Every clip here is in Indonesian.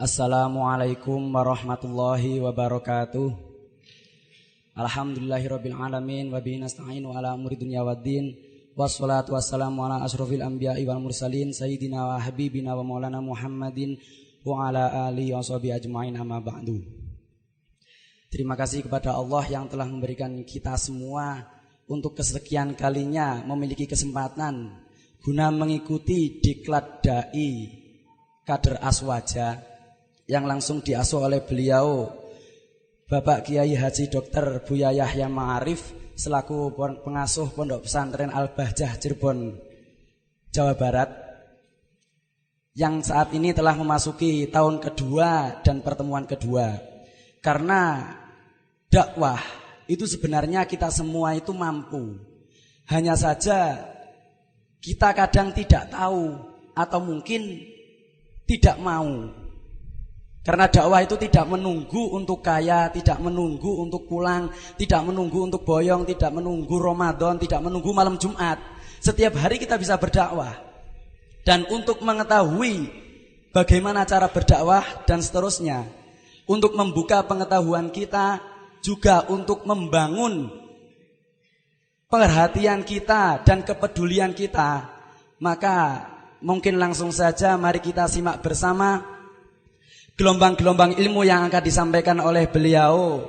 Assalamualaikum warahmatullahi wabarakatuh. Alhamdulillahirabbil alamin wa bihi nasta'inu ala umuri dunya waddin. Wassalatu wassalamu ala asyrofil anbiya'i wal mursalin sayyidina wa habibina wa maulana Muhammadin wa ala alihi wa sahbihi ajmain, amma ba'du. Terima kasih kepada Allah yang telah memberikan kita semua untuk kesekian kalinya memiliki kesempatan guna mengikuti diklat dai kader Aswaja yang langsung diasuh oleh beliau Bapak Kiai Haji Dr. Buya Yahya Ma'arif selaku pengasuh Pondok Pesantren Al-Bahjah Cirebon, Jawa Barat, yang saat ini telah memasuki tahun kedua dan pertemuan kedua. Karena dakwah itu sebenarnya kita semua itu mampu, hanya saja kita kadang tidak tahu atau mungkin tidak mau. Karena dakwah itu tidak menunggu untuk kaya, tidak menunggu untuk pulang, tidak menunggu untuk boyong, tidak menunggu Ramadan, tidak menunggu malam Jumat. Setiap hari kita bisa berdakwah. Dan untuk mengetahui bagaimana cara berdakwah dan seterusnya, untuk membuka pengetahuan kita, juga untuk membangun perhatian kita dan kepedulian kita, maka mungkin langsung saja mari kita simak bersama gelombang-gelombang ilmu yang akan disampaikan oleh beliau,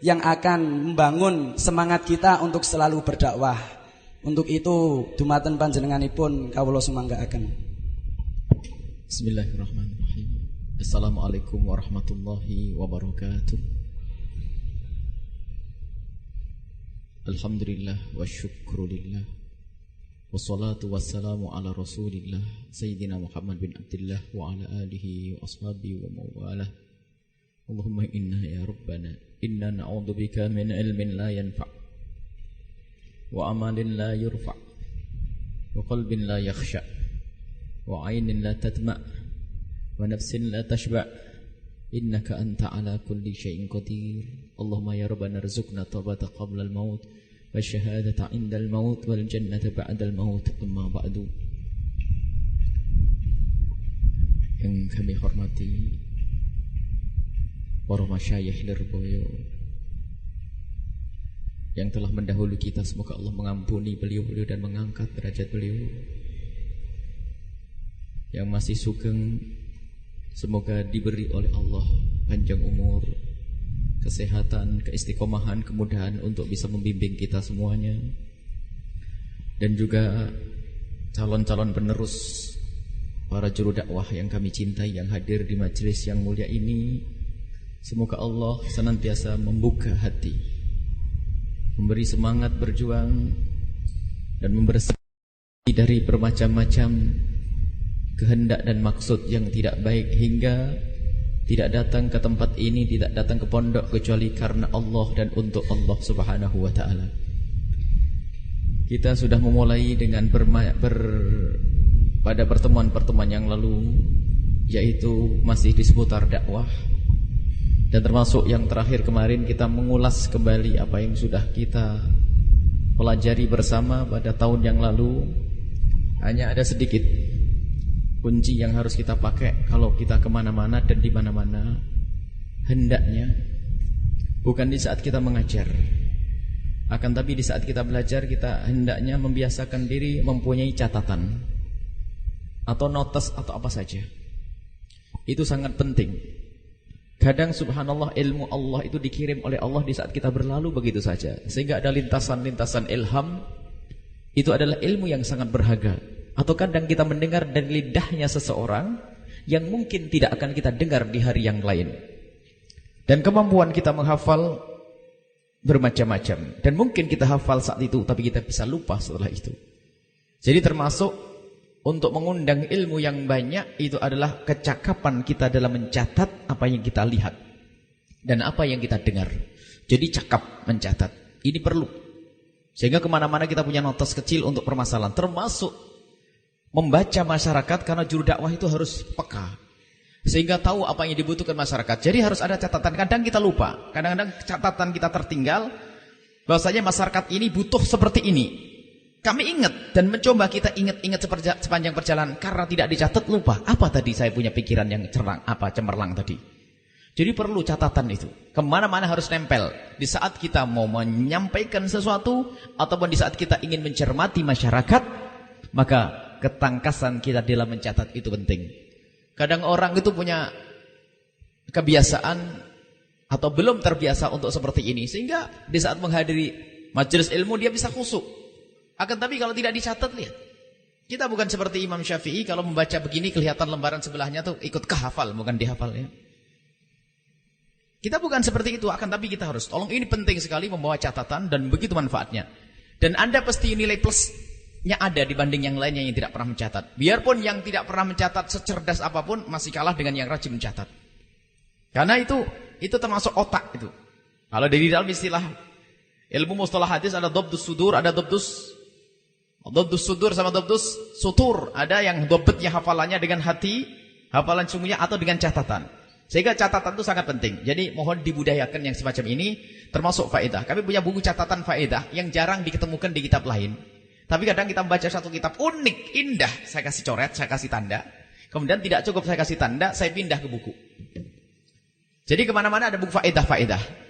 yang akan membangun semangat kita untuk selalu berdakwah. Untuk itu dumateng panjenenganipun kawula sumanggaaken. Bismillahirrahmanirrahim. Assalamualaikum warahmatullahi wabarakatuh. Alhamdulillah wa syukrulillah, wassalatu wassalamu ala rasulillah Sayyidina Muhammad bin Abdullah wa ala alihi wa ashabihi wa mawalah. Allahumma inna ya Rabbana inna na'udzubika min ilmin la yanfa' wa amalin la yurfa' wa qalbin la yakhsha' wa aynin la tatma' wa nafsin la tashba' innaka anta ala kulli syai'in qadir. Allahumma ya Rabbana rizukna tabata qabla al-maut wa syahadata indal maut wal jannata ba'dal maut, amma ba'du. Yang kami hormati para masyayikh Lirboyo yang telah mendahului kita, semoga Allah mengampuni beliau-beliau dan mengangkat derajat beliau. Yang masih sugeng, semoga diberi oleh Allah panjang umur, kesehatan, keistiqomahan, kemudahan untuk bisa membimbing kita semuanya. Dan juga calon-calon penerus para juru dakwah yang kami cintai yang hadir di majelis yang mulia ini, semoga Allah senantiasa membuka hati, memberi semangat berjuang, dan membersihkan dari bermacam-macam kehendak dan maksud yang tidak baik, hingga tidak datang ke tempat ini, tidak datang ke pondok kecuali karena Allah dan untuk Allah Subhanahu wa ta'ala. Kita sudah memulai dengan pada pertemuan-pertemuan yang lalu, yaitu masih di seputar dakwah. Dan termasuk yang terakhir kemarin kita mengulas kembali apa yang sudah kita pelajari bersama pada tahun yang lalu. Hanya ada sedikit kunci yang harus kita pakai kalau kita kemana-mana dan di mana-mana. Hendaknya bukan di saat kita mengajar, akan tapi di saat kita belajar, kita hendaknya membiasakan diri mempunyai catatan atau notes atau apa saja. Itu sangat penting. Kadang subhanallah ilmu Allah itu dikirim oleh Allah di saat kita berlalu begitu saja, sehingga ada lintasan-lintasan ilham. Itu adalah ilmu yang sangat berharga. Atau kadang kita mendengar dari lidahnya seseorang yang mungkin tidak akan kita dengar di hari yang lain. Dan kemampuan kita menghafal bermacam-macam. Dan mungkin kita hafal saat itu, tapi kita bisa lupa setelah itu. Jadi termasuk untuk mengundang ilmu yang banyak itu adalah kecakapan kita dalam mencatat apa yang kita lihat dan apa yang kita dengar. Jadi cakap mencatat, ini perlu. Sehingga kemana-mana kita punya notas kecil untuk permasalahan. Termasuk membaca masyarakat, karena juru dakwah itu harus peka, sehingga tahu apa yang dibutuhkan masyarakat. Jadi harus ada catatan. Kadang kita lupa, kadang-kadang catatan kita tertinggal bahwasanya masyarakat ini butuh seperti ini. Kami ingat dan mencoba kita ingat-ingat sepanjang perjalanan. Karena tidak dicatat lupa. Apa tadi saya punya pikiran yang cemerlang tadi. Jadi perlu catatan itu. Kemana-mana harus nempel. Di saat kita mau menyampaikan sesuatu. Ataupun di saat kita ingin mencermati masyarakat. Maka ketangkasan kita dalam mencatat itu penting. Kadang orang itu punya kebiasaan atau belum terbiasa untuk seperti ini. Sehingga di saat menghadiri majelis ilmu dia bisa khusyuk. Akan tapi kalau tidak dicatat, lihat. Kita bukan seperti Imam Syafi'i. Kalau membaca begini kelihatan lembaran sebelahnya tuh ikut kehafal, bukan dihafal ya. Kita bukan seperti itu. Akan tapi kita harus. Tolong ini penting sekali membawa catatan dan begitu manfaatnya. Dan Anda pasti nilai plusnya ada dibanding yang lainnya yang tidak pernah mencatat. Biarpun yang tidak pernah mencatat secerdas apapun masih kalah dengan yang rajin mencatat. Karena itu termasuk otak itu. Kalau dari dalam istilah ilmu mustalah hadis ada dhabtus sudur, ada dhabtus sudur sama dhabtus sutur. Ada yang dhabtnya hafalannya dengan hati, hafalan sungguhnya atau dengan catatan. Sehingga catatan itu sangat penting. Jadi mohon dibudayakan yang semacam ini termasuk faedah. Kami punya buku catatan faedah yang jarang diketemukan di kitab lain. Tapi kadang kita membaca satu kitab unik, indah, saya kasih coret, saya kasih tanda. Kemudian tidak cukup saya kasih tanda, saya pindah ke buku. Jadi kemana-mana ada buku faedah-faedah.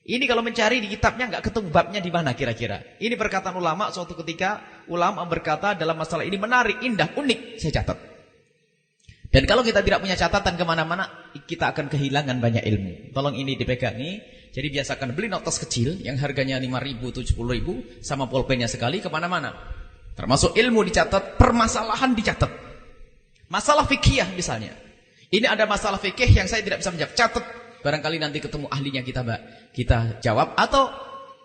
Ini kalau mencari di kitabnya nggak ketemu babnya di mana kira-kira. Ini perkataan ulama suatu ketika ulama berkata dalam masalah ini menarik, indah, unik. Saya catat. Dan kalau kita tidak punya catatan kemana-mana, kita akan kehilangan banyak ilmu. Tolong ini dipegangi. Jadi biasakan beli notas kecil yang harganya 5.000 atau 10.000 sama pulpennya sekali kemana-mana. Termasuk ilmu dicatat, permasalahan dicatat. Masalah fikih misalnya. Ini ada masalah fikih yang saya tidak bisa menjawab. Catat. Barangkali nanti ketemu ahlinya kita jawab. Atau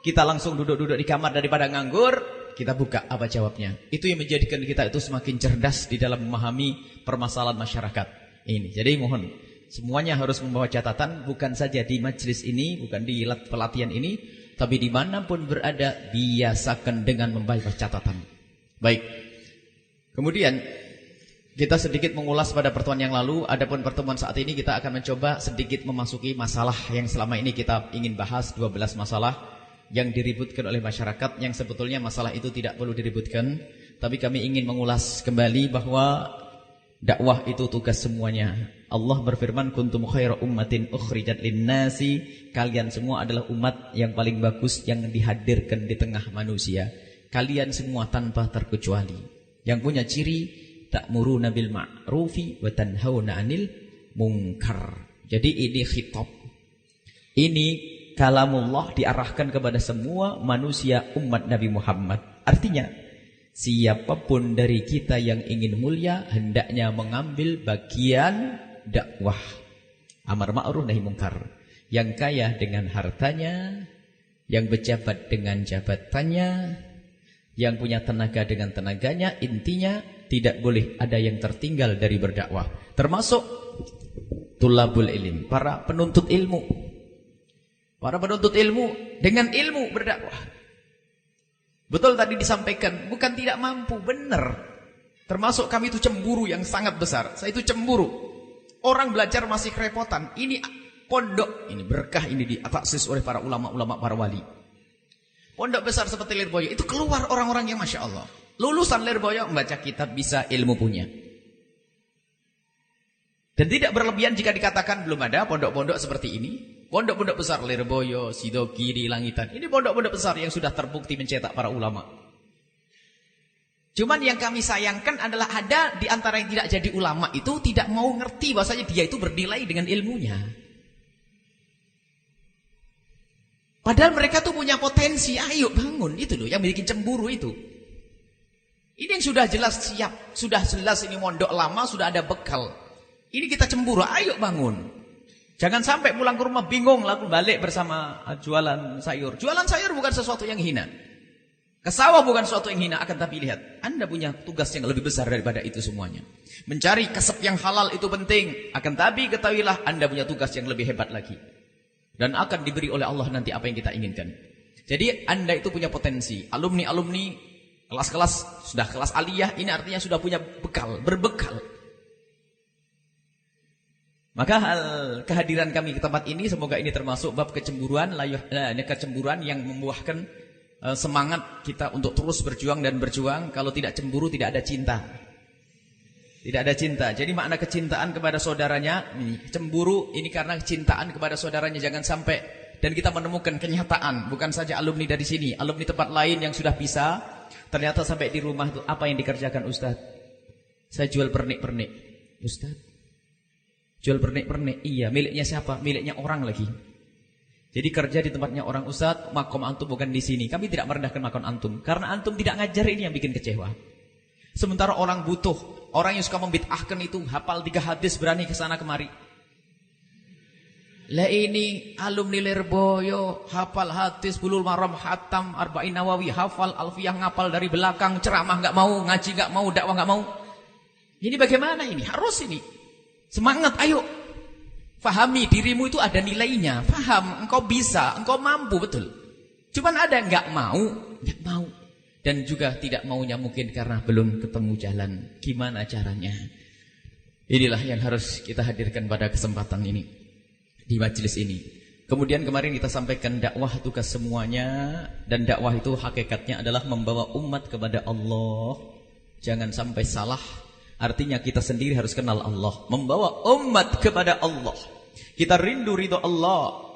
kita langsung duduk-duduk di kamar daripada nganggur. Kita buka apa jawabnya. Itu yang menjadikan kita itu semakin cerdas di dalam memahami permasalahan masyarakat ini. Jadi mohon semuanya harus membawa catatan. Bukan saja di majelis ini, bukan di pelatihan ini, tapi dimanapun berada biasakan dengan membaca catatan. Baik. Kemudian kita sedikit mengulas pada pertemuan yang lalu. Adapun pertemuan saat ini kita akan mencoba sedikit memasuki masalah yang selama ini kita ingin bahas. 12 masalah yang diributkan oleh masyarakat, yang sebetulnya masalah itu tidak perlu diributkan. Tapi kami ingin mengulas kembali bahwa dakwah itu tugas semuanya. Allah berfirman, kuntum khaira ummatin ukhrijat linnasi. Kalian semua adalah umat yang paling bagus yang dihadirkan di tengah manusia. Kalian semua tanpa terkecuali. Yang punya ciri ta'muruna bil ma'rufi wa tanhauna 'anil munkar. Jadi ini khitab. Ini kalamullah diarahkan kepada semua manusia umat Nabi Muhammad. Artinya, siapapun dari kita yang ingin mulia hendaknya mengambil bagian dakwah. Amar ma'ruf nahi munkar. Yang kaya dengan hartanya, yang berjabat dengan jabatannya, yang punya tenaga dengan tenaganya, intinya tidak boleh ada yang tertinggal dari berdakwah. Termasuk tulabul ilm, para penuntut ilmu. Para penuntut ilmu dengan ilmu berdakwah. Betul tadi disampaikan, bukan tidak mampu, benar. Termasuk kami itu cemburu yang sangat besar. Saya itu cemburu. Orang belajar masih kerepotan. Ini pondok, ini berkah ini ditaksis oleh para ulama-ulama, para wali. Pondok besar seperti Lirboyo itu keluar orang-orang yang Masya Allah. Lulusan Lirboyo membaca kitab bisa, ilmu punya. Dan tidak berlebihan jika dikatakan belum ada pondok-pondok seperti ini. Pondok-pondok besar Lirboyo, Sidoki di Langitan. Ini pondok-pondok besar yang sudah terbukti mencetak para ulama. Cuman yang kami sayangkan adalah ada di antara yang tidak jadi ulama itu tidak mau ngerti bahwasanya dia itu bernilai dengan ilmunya. Padahal mereka tuh punya potensi. Ayo bangun, itu loh yang bikin cemburu itu. Ini yang sudah jelas siap, sudah jelas ini mondok lama, sudah ada bekal. Ini kita cemburu, ayo bangun. Jangan sampai pulang ke rumah bingung, lalu balik bersama jualan sayur. Jualan sayur bukan sesuatu yang hina. Ke sawah bukan sesuatu yang hina, akan tapi lihat, Anda punya tugas yang lebih besar daripada itu semuanya. Mencari kasab yang halal itu penting, akan tapi ketahuilah Anda punya tugas yang lebih hebat lagi. Dan akan diberi oleh Allah nanti apa yang kita inginkan. Jadi Anda itu punya potensi. Alumni-alumni kelas-kelas sudah kelas aliyah, ini artinya sudah punya bekal, berbekal. Maka kehadiran kami ke tempat ini semoga ini termasuk bab kecemburuan, kecemburuan yang membuahkan semangat kita untuk terus berjuang dan berjuang. Kalau tidak cemburu tidak ada cinta. Tidak ada cinta. Jadi makna kecintaan kepada saudaranya, cemburu ini karena kecintaan kepada saudaranya, jangan sampai. Dan kita menemukan kenyataan, bukan saja alumni dari sini, alumni tempat lain yang sudah bisa, ternyata sampai di rumah itu apa yang dikerjakan Ustaz? Saya jual pernik-pernik. Ustaz, jual pernik-pernik? Iya, miliknya siapa? Miliknya orang lagi. Jadi kerja di tempatnya orang. Ustaz, makom antum bukan di sini. Kami tidak merendahkan makom antum, karena antum tidak ngajar, ini yang bikin kecewa. Sementara orang butuh, orang yang suka membid'ahkan itu, hafal 3 hadis berani ke sana kemari. Lah ini alumni Lirboyo, hafal hadis, Bulughul Maram, hatam, Arba'in Nawawi, hafal, Alfiyah ngapal dari belakang, ceramah enggak mau, ngaji enggak mau, dakwah enggak mau. Ini bagaimana ini? Harus ini. Semangat, ayo. Fahami dirimu itu ada nilainya. Faham, engkau bisa, engkau mampu, betul. Cuman ada enggak mau, enggak mau. Dan juga tidak maunya mungkin karena belum ketemu jalan. Gimana caranya? Inilah yang harus kita hadirkan pada kesempatan ini, di majelis ini. Kemudian kemarin kita sampaikan dakwah itu ke semuanya. Dan dakwah itu hakikatnya adalah membawa umat kepada Allah. Jangan sampai salah. Artinya kita sendiri harus kenal Allah. Membawa umat kepada Allah. Kita rindu ridho Allah.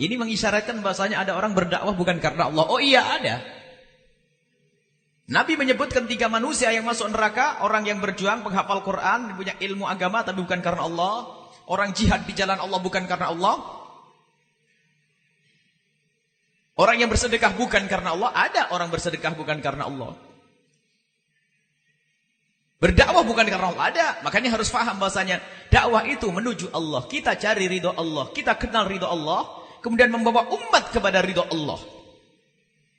Ini mengisyaratkan bahasanya ada orang berdakwah bukan karena Allah. Oh iya, ada. Nabi menyebutkan 3 manusia yang masuk neraka. Orang yang berjuang, penghafal Quran, punya ilmu agama tapi bukan karena Allah. Orang jihad di jalan Allah bukan karena Allah. Orang yang bersedekah bukan karena Allah. Ada orang bersedekah bukan karena Allah. Berdakwah bukan karena Allah. Ada. Makanya harus paham bahasanya dakwah itu menuju Allah. Kita cari ridho Allah, kita kenal ridho Allah, kemudian membawa umat kepada ridho Allah.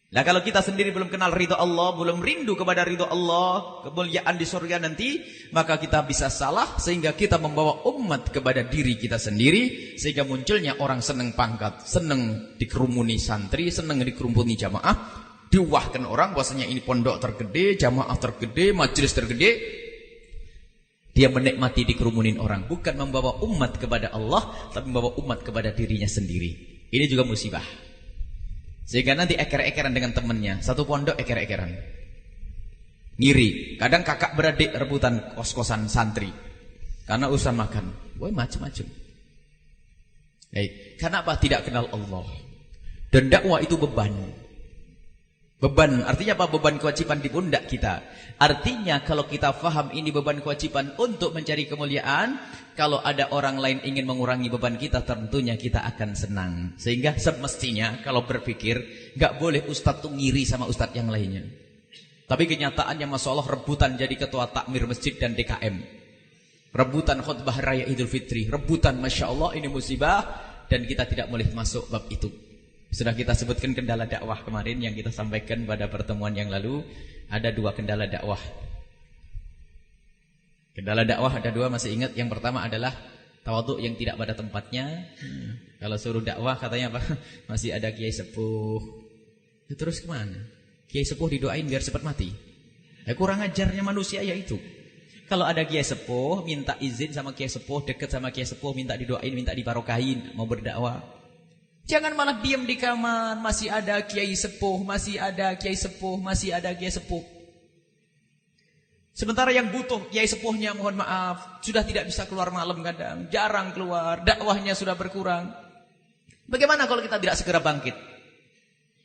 Nah kalau kita sendiri belum kenal ridho Allah, belum rindu kepada ridho Allah, kemuliaan di surga nanti, maka kita bisa salah sehingga kita membawa umat kepada diri kita sendiri, sehingga munculnya orang senang pangkat, senang dikerumuni santri, senang dikerumuni jamaah, diwahkan orang bahwasanya ini pondok tergede, jamaah tergede, majelis tergede. Dia menikmati dikerumunin orang, bukan membawa umat kepada Allah, tapi membawa umat kepada dirinya sendiri. Ini juga musibah. Sehingga nanti eker-ekeran dengan temannya. Satu pondok eker-ekeran. Ngiri. Kadang kakak beradik rebutan kos-kosan santri. Karena urusan makan. Wah, macam-macam. Kenapa tidak kenal Allah? Dan dakwah itu beban. Beban, artinya apa? Beban kewajiban di pundak kita. Artinya kalau kita faham ini beban kewajiban untuk mencari kemuliaan, kalau ada orang lain ingin mengurangi beban kita, tentunya kita akan senang. Sehingga semestinya kalau berpikir, gak boleh ustadz tuh ngiri sama ustadz yang lainnya. Tapi kenyataannya Masya Allah rebutan jadi ketua takmir masjid dan DKM. Rebutan khutbah raya Idul Fitri. Rebutan Masya Allah, ini musibah. Dan kita tidak boleh masuk bab itu. Sudah kita sebutkan kendala dakwah kemarin yang kita sampaikan pada pertemuan yang lalu. Ada 2 kendala dakwah. Kendala dakwah ada 2, masih ingat. Yang pertama adalah tawadhu yang tidak pada tempatnya. Kalau suruh dakwah katanya apa? Masih ada kiai sepuh. Ya, terus kemana? Kiai sepuh didoain biar cepat mati. Ya, kurang ajarnya manusia ya itu. Kalau ada kiai sepuh, minta izin sama kiai sepuh, dekat sama kiai sepuh, minta didoain, minta dibarokahin, mau berdakwah. Jangan malah diam di kamar, masih ada kiai sepuh, masih ada kiai sepuh, masih ada kiai sepuh. Sementara yang butuh kiai sepuhnya, mohon maaf, sudah tidak bisa keluar malam kadang, jarang keluar, dakwahnya sudah berkurang. Bagaimana kalau kita tidak segera bangkit?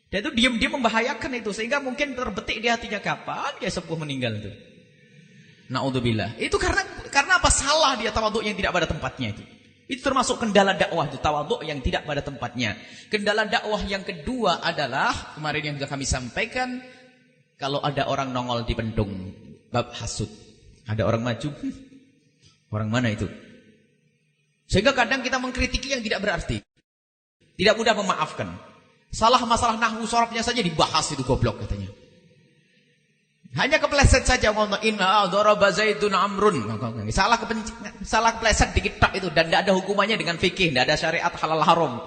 Dan itu diam-diam membahayakan itu, sehingga mungkin terbetik di hatinya kapan kiai sepuh meninggal itu. Na'udzubillah. Itu karena apa? Salah dia tawadhu yang tidak pada tempatnya itu. Itu termasuk kendala dakwah itu, tawadhu yang tidak pada tempatnya. Kendala dakwah yang kedua adalah kemarin yang sudah kami sampaikan, kalau ada orang nongol di bendung, bab hasud. Ada orang maju, orang mana itu? Sehingga kadang kita mengkritiki yang tidak berarti. Tidak mudah memaafkan. Salah masalah nahwu sorabnya saja dibahas itu goblok katanya. Hanya kepleset saja ngomong inna daraba zaidun amrun. Salah kepleset dikit tak itu dan tidak ada hukumannya dengan fikih, tidak ada syariat halal haram.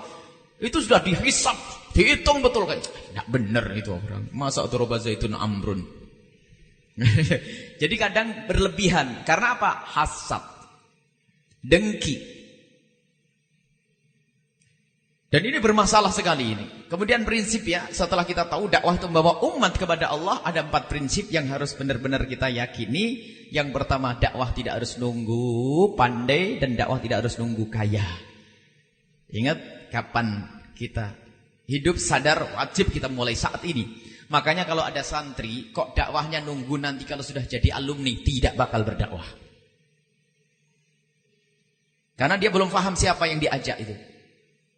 Itu sudah dihisab, dihitung betul kan. Tidak benar itu orang. Masa daraba zaidun amrun. Jadi kadang berlebihan. Karena apa? Hasad. Dengki. Dan ini bermasalah sekali ini. Kemudian prinsip ya, setelah kita tahu dakwah itu membawa umat kepada Allah, ada 4 prinsip yang harus benar-benar kita yakini. Yang pertama, dakwah tidak harus nunggu pandai, dan dakwah tidak harus nunggu kaya. Ingat, kapan kita hidup sadar, wajib kita mulai saat ini. Makanya kalau ada santri, kok dakwahnya nunggu nanti kalau sudah jadi alumni, tidak bakal berdakwah. Karena dia belum paham siapa yang diajak itu.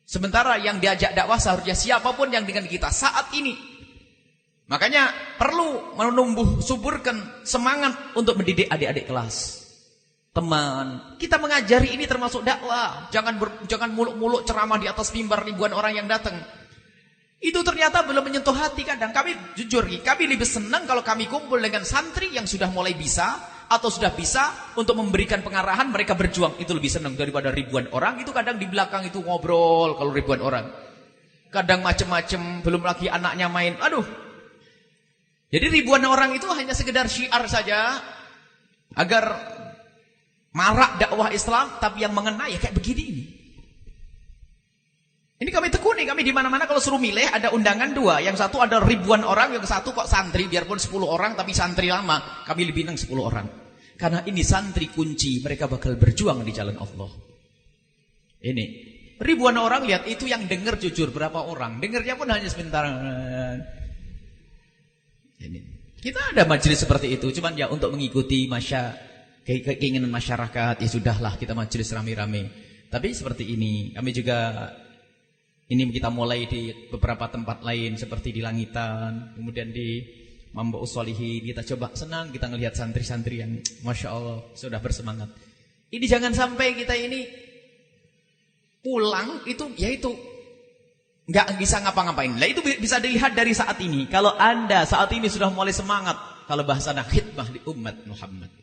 Sementara yang diajak dakwah seharusnya siapapun yang dengan kita saat ini. Makanya perlu menumbuh suburkan semangat untuk mendidik adik-adik kelas. Teman, kita mengajari ini termasuk dakwah. Jangan muluk-muluk ceramah di atas mimbar ribuan orang yang datang. Itu ternyata belum menyentuh hati kadang. Kami jujur, kami lebih senang kalau kami kumpul dengan santri yang sudah mulai bisa atau sudah bisa untuk memberikan pengarahan, mereka berjuang. Itu lebih senang daripada ribuan orang. Itu kadang di belakang itu ngobrol kalau ribuan orang. Kadang macam-macam, belum lagi anaknya main. Aduh. Jadi ribuan orang itu hanya sekedar syiar saja agar marak dakwah Islam, tapi yang mengena ya kayak begini ini. Ini kami tekuni, kami di mana-mana kalau suruh milih ada undangan 2. Yang satu ada ribuan orang, yang satu kok santri, biarpun 10 orang tapi santri lama, kami lebih senang 10 orang. Karena ini santri kunci, mereka bakal berjuang di jalan Allah. Ini ribuan orang, lihat itu yang dengar jujur berapa orang, dengarnya pun hanya sebentar. Ini kita ada majelis seperti itu, cuman ya untuk mengikuti keinginan masyarakat, ya sudahlah kita majelis rame-rame. Tapi seperti ini, kami juga ini kita mulai di beberapa tempat lain seperti di Langitan, kemudian di Mambaus Sholihin. Kita coba senang kita ngelihat santri-santri yang Masya Allah sudah bersemangat. Ini jangan sampai kita ini pulang itu yaitu nggak bisa ngapa-ngapain. Lah itu bisa dilihat dari saat ini. Kalau Anda saat ini sudah mulai semangat, kalau bahasanya khidmah di umat Muhammad.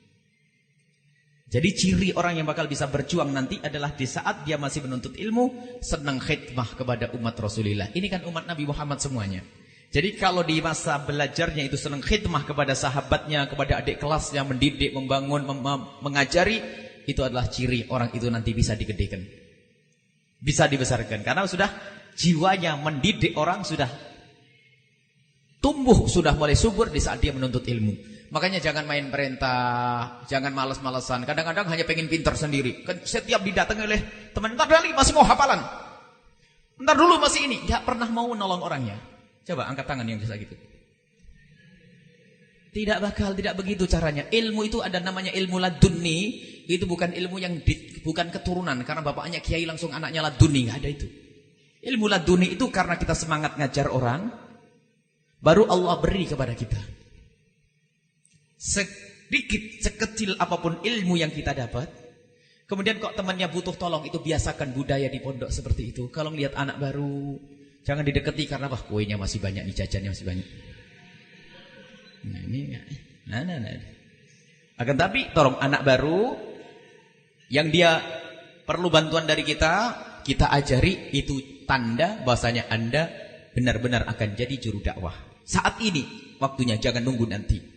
Jadi ciri orang yang bakal bisa berjuang nanti adalah di saat dia masih menuntut ilmu, senang khidmah kepada umat Rasulullah. Ini kan umat Nabi Muhammad semuanya. Jadi kalau di masa belajarnya itu senang khidmah kepada sahabatnya, kepada adik kelasnya, mendidik, membangun, mengajari, itu adalah ciri orang itu nanti bisa digedekan. Bisa dibesarkan. Karena sudah jiwanya mendidik orang, sudah tumbuh, sudah mulai subur di saat dia menuntut ilmu. Makanya jangan main perintah, jangan malas-malasan. Kadang-kadang hanya pengen pintar sendiri. Setiap didatangi oleh teman, ntar dulu masih mau hafalan. Ntar dulu masih ini. Gak pernah mau nolong orangnya. Coba angkat tangan yang bisa gitu. Tidak bakal, tidak begitu caranya. Ilmu itu ada namanya ilmu laduni. Itu bukan ilmu yang bukan keturunan. Karena bapaknya kiai langsung anaknya laduni. Gak ada itu. Ilmu laduni itu karena kita semangat ngajar orang, baru Allah beri kepada kita. Sedikit, sekecil apapun ilmu yang kita dapat, kemudian kok temannya butuh tolong, itu biasakan budaya di pondok seperti itu. Kalau lihat anak baru, jangan didekati karena wah kuenya masih banyak, nih jajannya masih banyak. Nah ini, Akan tapi tolong anak baru yang dia perlu bantuan dari kita ajari, itu tanda bahwasanya Anda benar-benar akan jadi juru dakwah. Saat ini waktunya, jangan nunggu nanti.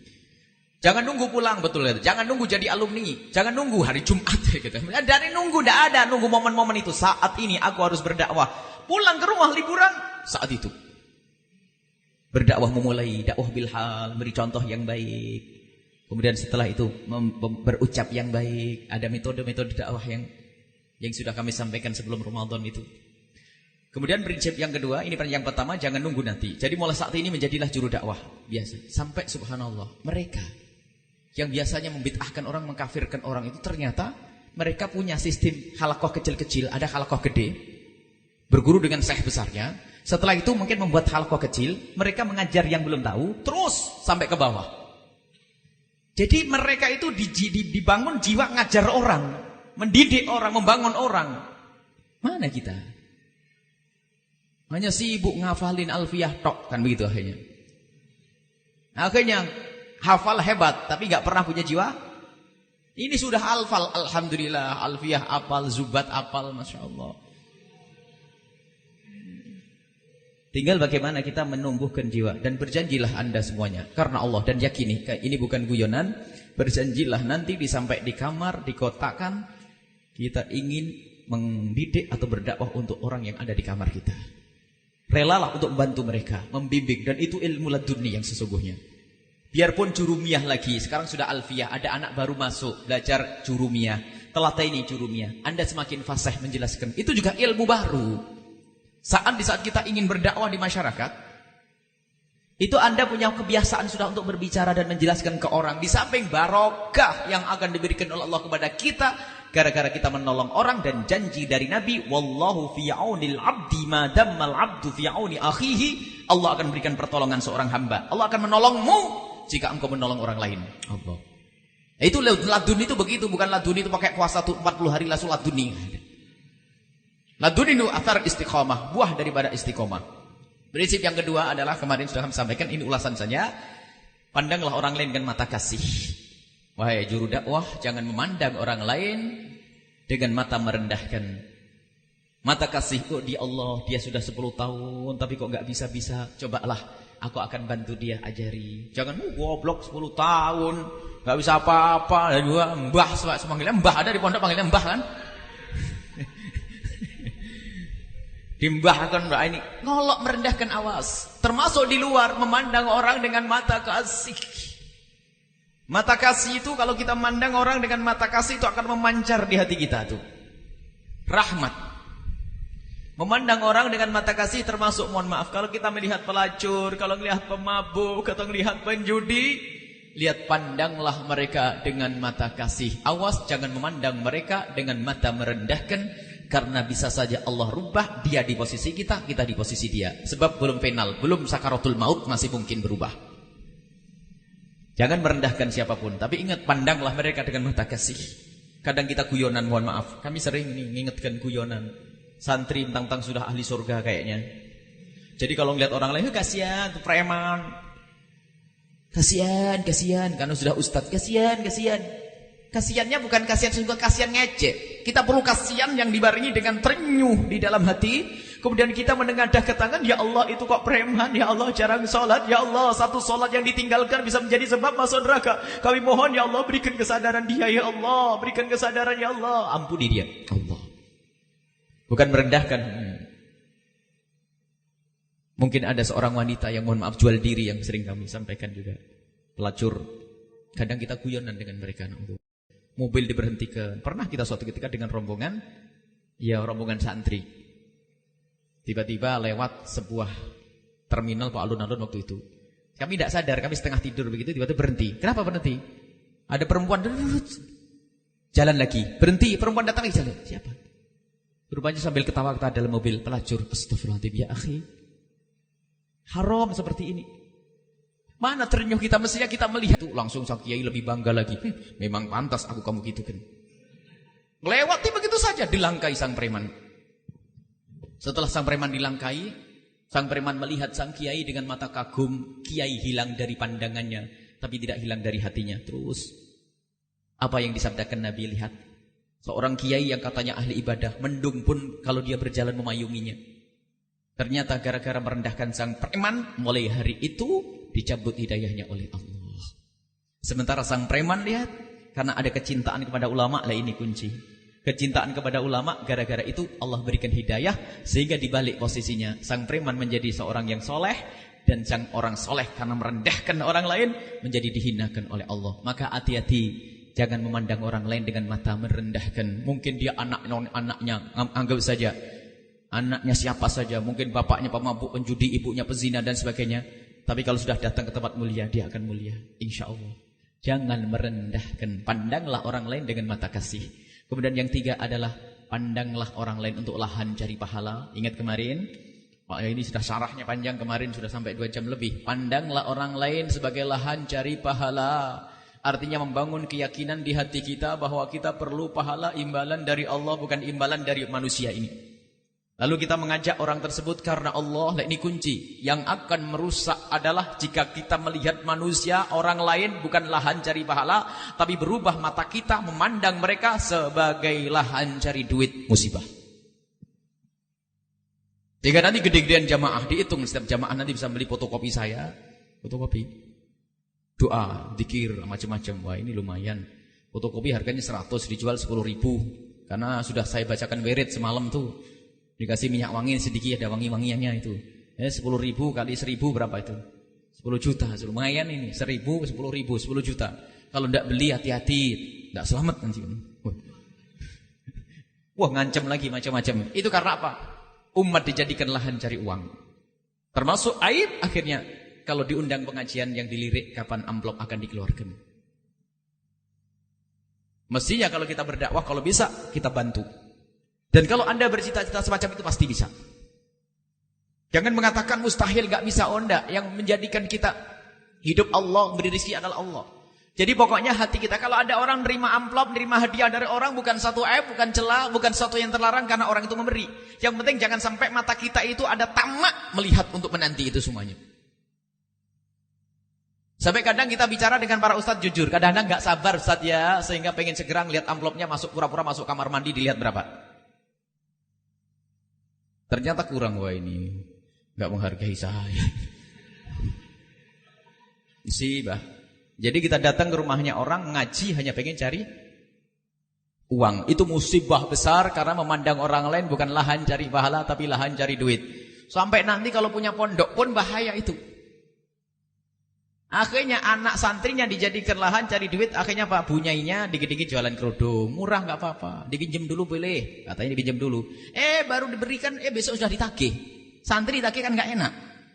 Jangan nunggu pulang, betul itu. Jangan nunggu jadi alumni. Jangan nunggu hari Jumat gitu. Dari nunggu tidak ada, nunggu momen-momen itu. Saat ini aku harus berdakwah. Pulang ke rumah liburan, saat itu berdakwah, memulai dakwah bilhal, beri contoh yang baik. Kemudian setelah itu berucap yang baik. Ada metode-metode dakwah yang sudah kami sampaikan sebelum Ramadan itu. Kemudian prinsip yang kedua, ini yang pertama, jangan nunggu nanti. Jadi mulai saat ini menjadilah juru dakwah biasa. Sampai subhanallah, mereka yang biasanya membid'ahkan orang, mengkafirkan orang itu, ternyata mereka punya sistem halakoh kecil-kecil. Ada halakoh gede, berguru dengan syekh besarnya. Setelah itu mungkin membuat halakoh kecil, mereka mengajar yang belum tahu, terus sampai ke bawah. Jadi mereka itu dibangun jiwa ngajar orang, mendidik orang, membangun orang. Mana kita? Hanya sibuk ngafalin alfiyah tok, kan begitu akhirnya. Akhirnya hafal hebat, tapi gak pernah punya jiwa. Ini sudah alfal, alhamdulillah, alfiyah apal, zubat apal, Masya Allah. Tinggal bagaimana kita menumbuhkan jiwa. Dan berjanjilah Anda semuanya karena Allah, dan yakini ini bukan guyonan. Berjanjilah nanti disampai di kamar, dikotakkan, kita ingin mendidik atau berdakwah untuk orang yang ada di kamar kita. Relalah untuk membantu mereka, membimbing, dan itu ilmu laduni yang sesungguhnya. Biarpun jurumiyah lagi, sekarang sudah alfiyah, ada anak baru masuk belajar jurumiyah, telataini jurumiyah. Anda semakin fasih menjelaskan, itu juga ilmu baru. Di saat kita ingin berdakwah di masyarakat, itu Anda punya kebiasaan sudah untuk berbicara dan menjelaskan ke orang. Di samping barokah yang akan diberikan oleh Allah kepada kita, gara-gara kita menolong orang, dan janji dari Nabi, wallahu fi aunil abdi ma dammal abdu fi auni akhihi, Allah akan berikan pertolongan seorang hamba. Allah akan menolongmu jika engkau menolong orang lain. Allah. Itu laduni itu begitu, bukan laduni itu pakai puasa 40 hari langsung laduni. Laduni itu athar istiqomah, buah daripada istiqomah. Prinsip yang kedua adalah, kemarin sudah kami sampaikan, ini ulasan saja. Pandanglah orang lain dengan mata kasih. Wahai juru dakwah, jangan memandang orang lain dengan mata merendahkan. Mata kasih kok di Allah, dia sudah 10 tahun tapi kok nggak bisa-bisa. Cobalah, aku akan bantu dia, ajari. Jangan goblok 10 tahun, nggak bisa apa-apa. Dan juga mbah, semanggilnya mbah, ada di pondok panggilnya mbah kan? Dimbahkan mbak ini, ngolok merendahkan, awas. Termasuk di luar, memandang orang dengan mata kasih. Mata kasih itu, kalau kita memandang orang dengan mata kasih, itu akan memancar di hati kita tuh rahmat. Memandang orang dengan mata kasih termasuk, mohon maaf, kalau kita melihat pelacur, kalau melihat pemabuk, atau melihat penjudi, lihat, pandanglah mereka dengan mata kasih. Awas, jangan memandang mereka dengan mata merendahkan. Karena bisa saja Allah rubah, dia di posisi kita, kita di posisi dia. Sebab belum final, belum sakaratul maut, masih mungkin berubah. Jangan merendahkan siapapun, tapi ingat, pandanglah mereka dengan mata kasih. Kadang kita guyonan, mohon maaf, kami sering mengingatkan guyonan. Santri mentang-mentang sudah ahli surga kayaknya. Jadi kalau ngeliat orang lain, kasihan, tuh preman. Kasihan, karena sudah ustadz, kasihan. Kasihannya bukan kasihan sungguh, kasihan ngecek. Kita perlu kasihan yang dibarengi dengan terenyuh di dalam hati. Kemudian kita menengadah ke tangan, ya Allah itu kok preman, ya Allah jarang sholat, ya Allah satu sholat yang ditinggalkan bisa menjadi sebab masuk neraka. Kami mohon ya Allah berikan kesadaran dia, ya Allah berikan kesadaran, ya Allah ampuni dia, Allah. Bukan merendahkan. Mungkin ada seorang wanita yang, mohon maaf, jual diri, yang sering kami sampaikan juga, pelacur. Kadang kita guyonan dengan mereka. Mobil diberhentikan. Pernah kita suatu ketika dengan rombongan, ya rombongan santri. Tiba-tiba lewat sebuah terminal Pak alun-alun waktu itu. Kami tidak sadar, kami setengah tidur begitu, tiba-tiba berhenti. Kenapa berhenti? Ada perempuan jalan lagi, berhenti, perempuan datang lagi, jalan. Siapa? Rupanya sambil ketawa-ketawa dalam mobil, pelacur. Astagfirullahaladzim, ya akhi. Haram seperti ini. Mana terenyuh kita, mestinya kita melihat itu langsung sang kiai lebih bangga lagi. Memang pantas aku kamu gitu kan. Lewati begitu saja, dilangkai sang preman. Setelah sang preman dilangkai, sang preman melihat sang kiai dengan mata kagum. Kiai hilang dari pandangannya, tapi tidak hilang dari hatinya. Terus apa yang disabdakan Nabi, lihat. Seorang kiai yang katanya ahli ibadah, mendung pun kalau dia berjalan memayunginya. Ternyata gara-gara merendahkan sang preman, mulai hari itu dicabut hidayahnya oleh Allah. Sementara sang preman, lihat, karena ada kecintaan kepada ulama, lah ini kunci. Kecintaan kepada ulama, gara-gara itu Allah berikan hidayah, sehingga dibalik posisinya. Sang preman menjadi seorang yang soleh, dan sang orang soleh karena merendahkan orang lain, menjadi dihinakan oleh Allah. Maka hati-hati, jangan memandang orang lain dengan mata merendahkan. Mungkin dia anaknya, anggap saja anaknya siapa saja, mungkin bapaknya pemabuk, penjudi, ibunya pezina dan sebagainya. Tapi kalau sudah datang ke tempat mulia, dia akan mulia, insya Allah. Jangan merendahkan, pandanglah orang lain dengan mata kasih. Kemudian yang tiga adalah, pandanglah orang lain untuk lahan cari pahala. Ingat kemarin, Pak, ini sudah syarahnya panjang, kemarin sudah sampai 2 jam lebih. Pandanglah orang lain sebagai lahan cari pahala. Artinya membangun keyakinan di hati kita bahwa kita perlu pahala, imbalan dari Allah, bukan imbalan dari manusia ini. Lalu kita mengajak orang tersebut karena Allah. Ini kunci. Yang akan merusak adalah jika kita melihat manusia, orang lain bukan lahan cari pahala, tapi berubah mata kita memandang mereka sebagai lahan cari duit, musibah. Jika nanti gede-gedean jamaah, dihitung setiap jamaah nanti bisa beli fotokopi saya, fotokopi doa, zikir, macam-macam. Wah ini lumayan. Fotokopi harganya 100, dijual 10.000. Karena sudah saya bacakan wirid semalam tuh. Dikasih minyak wangi sedikit, ada wangi-wangiannya itu. 10.000 kali 1.000 berapa itu? 10 juta, lumayan ini. 1.000, 10.000, 10 juta. Kalau tidak beli hati-hati, tidak selamat nanti. Wah, ngancam lagi macam-macam. Itu karena apa? Umat dijadikan lahan cari uang. Termasuk aib akhirnya kalau diundang pengajian yang dilirik kapan amplop akan dikeluarkan. Mestinya kalau kita berdakwah, kalau bisa kita bantu. Dan kalau Anda bercita-cita semacam itu pasti bisa. Jangan mengatakan mustahil gak bisa, enggak. Yang menjadikan kita hidup Allah, memberi rezeki adalah Allah. Jadi pokoknya hati kita, kalau ada orang nerima amplop, nerima hadiah dari orang, bukan satu aib, bukan celah, bukan satu yang terlarang karena orang itu memberi. Yang penting jangan sampai mata kita itu ada tamak melihat untuk menanti itu semuanya. Sampai kadang kita bicara dengan para ustadz jujur, kadang-kadang gak sabar ustadz ya, sehingga pengen segera ngelihat amplopnya masuk, pura-pura masuk kamar mandi, dilihat berapa. Ternyata kurang, wah ini gak menghargai saya. Musibah. Jadi kita datang ke rumahnya orang, ngaji hanya pengen cari uang. Itu musibah besar karena memandang orang lain bukan lahan cari pahala, tapi lahan cari duit. Sampai nanti kalau punya pondok pun bahaya itu. Akhirnya anak santrinya dijadikan lahan cari duit. Akhirnya Pak Bunyainya dikit-dikit jualan kerudung. Murah gak apa-apa, dipinjam dulu boleh. Katanya dipinjam dulu. Baru diberikan, besok sudah ditagih. Santri tagih kan gak enak.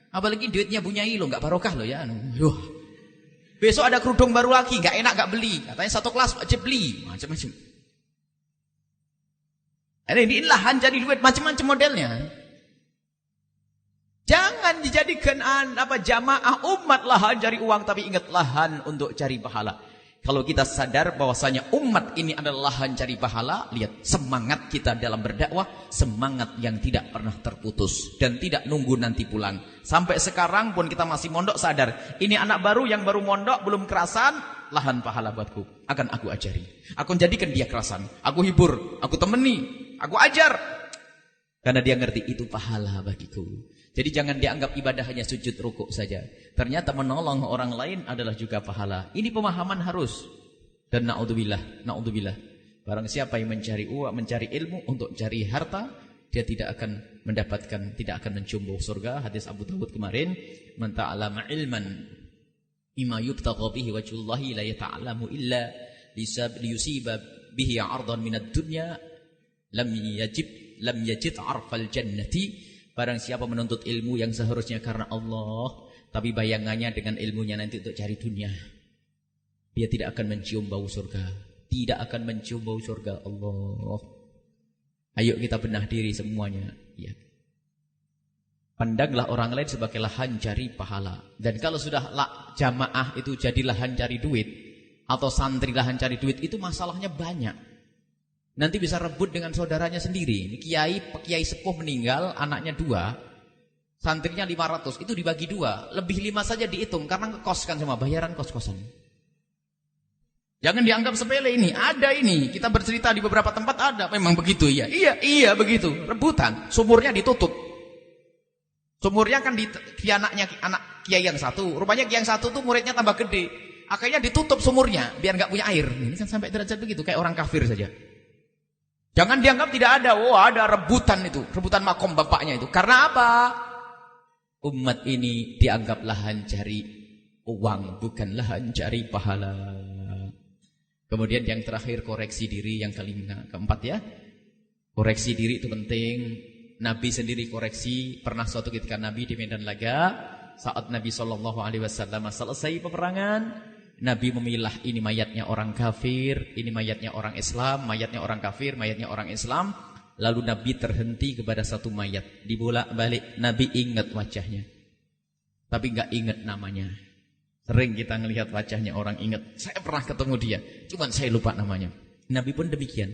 Apalagi duitnya Bunyai loh, gak barokah loh ya. Besok ada kerudung baru lagi, gak enak gak beli. Katanya satu kelas wajib beli, macam-macam. Ini lahan jadi duit, macam-macam modelnya. Jangan dijadikan jamaah umat lahan cari uang, tapi ingat lahan untuk cari pahala. Kalau kita sadar bahwasanya umat ini adalah lahan cari pahala, lihat semangat kita dalam berdakwah, semangat yang tidak pernah terputus dan tidak nunggu nanti pulang. Sampai sekarang pun kita masih mondok sadar, ini anak baru yang baru mondok belum kerasan, lahan pahala buatku, akan aku ajari. Aku jadikan dia kerasan, aku hibur, aku temani, aku ajar. Karena dia ngerti itu pahala bagiku. Jadi jangan dianggap ibadah hanya sujud rukuk saja. Ternyata menolong orang lain adalah juga pahala. Ini pemahaman harus. Dan na'udzubillah. Barang siapa yang mencari uang, mencari ilmu untuk cari harta, dia tidak akan mendapatkan, tidak akan mencumbu surga. Hadis Abu Dawud kemarin, man ta'alama ilman mimma yubtagha bihi wajhullahi la yata'alamu illa liyusiba bihi 'ardan minad dunya lam yajid 'arfal jannati. Barang siapa menuntut ilmu yang seharusnya karena Allah, tapi bayangannya dengan ilmunya nanti untuk cari dunia, dia tidak akan mencium bau surga. Tidak akan mencium bau surga Allah. Ayo kita benah diri semuanya. Ya. Pandanglah orang lain sebagai lahan cari pahala. Dan kalau sudah jamaah itu jadi lahan cari duit, atau santri lahan cari duit, itu masalahnya banyak. Nanti bisa rebut dengan saudaranya sendiri. Ini kiai sepuh meninggal, anaknya 2, santrinya 500, itu dibagi 2, lebih 5 saja dihitung karena ngekoskan sama bayaran kos-kosan. Jangan dianggap sepele ini, ada ini. Kita bercerita di beberapa tempat ada, memang begitu ya. Iya begitu, rebutan, sumurnya ditutup. Sumurnya kan di anak kiai yang satu, rupanya kiai yang satu tuh muridnya tambah gede. Akhirnya ditutup sumurnya biar nggak punya air. Ini kan sampai derajat begitu, kayak orang kafir saja. Jangan dianggap tidak ada. Ada rebutan itu, rebutan makom bapaknya itu. Karena apa? Umat ini dianggap lahan cari uang, bukan lahan cari pahala. Kemudian yang terakhir koreksi diri, yang keempat ya. Koreksi diri itu penting. Nabi sendiri koreksi. Pernah suatu ketika Nabi di medan laga, saat Nabi SAW selesai peperangan, Nabi memilah ini mayatnya orang kafir, ini mayatnya orang Islam, mayatnya orang kafir, mayatnya orang Islam. Lalu Nabi terhenti kepada satu mayat. Dibolak-balik, Nabi ingat wajahnya, tapi nggak ingat namanya. Sering kita ngelihat wajahnya orang ingat. Saya pernah ketemu dia, cuman saya lupa namanya. Nabi pun demikian.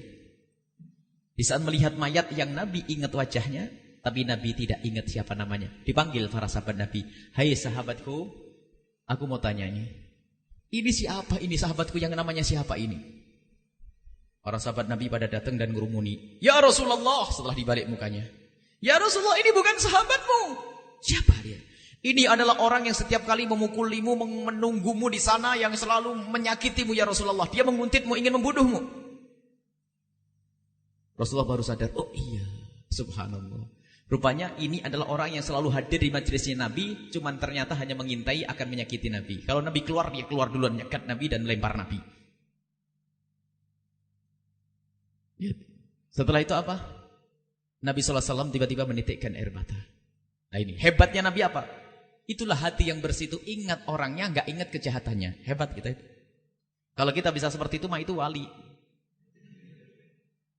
Di saat melihat mayat yang Nabi ingat wajahnya, tapi Nabi tidak ingat siapa namanya. Dipanggil para sahabat Nabi. Hai sahabatku, aku mau tanya ini siapa ini sahabatku yang namanya siapa ini? Para sahabat Nabi pada datang dan ngurumuni. Ya Rasulullah, setelah dibalik mukanya. Ya Rasulullah, ini bukan sahabatmu. Siapa dia? Ini adalah orang yang setiap kali memukulimu, menunggumu di sana, yang selalu menyakitimu ya Rasulullah. Dia menguntitmu, ingin membunuhmu. Rasulullah baru sadar, oh iya, subhanallah. Rupanya ini adalah orang yang selalu hadir di majelisnya Nabi, cuman ternyata hanya mengintai akan menyakiti Nabi. Kalau Nabi keluar, dia keluar duluan, nyekat Nabi dan melempar Nabi. Setelah itu apa? Nabi SAW tiba-tiba menitikkan air mata. Nah ini, hebatnya Nabi apa? Itulah hati yang bersih itu, ingat orangnya, nggak ingat kejahatannya. Hebat kita itu. Kalau kita bisa seperti itu, mah itu wali.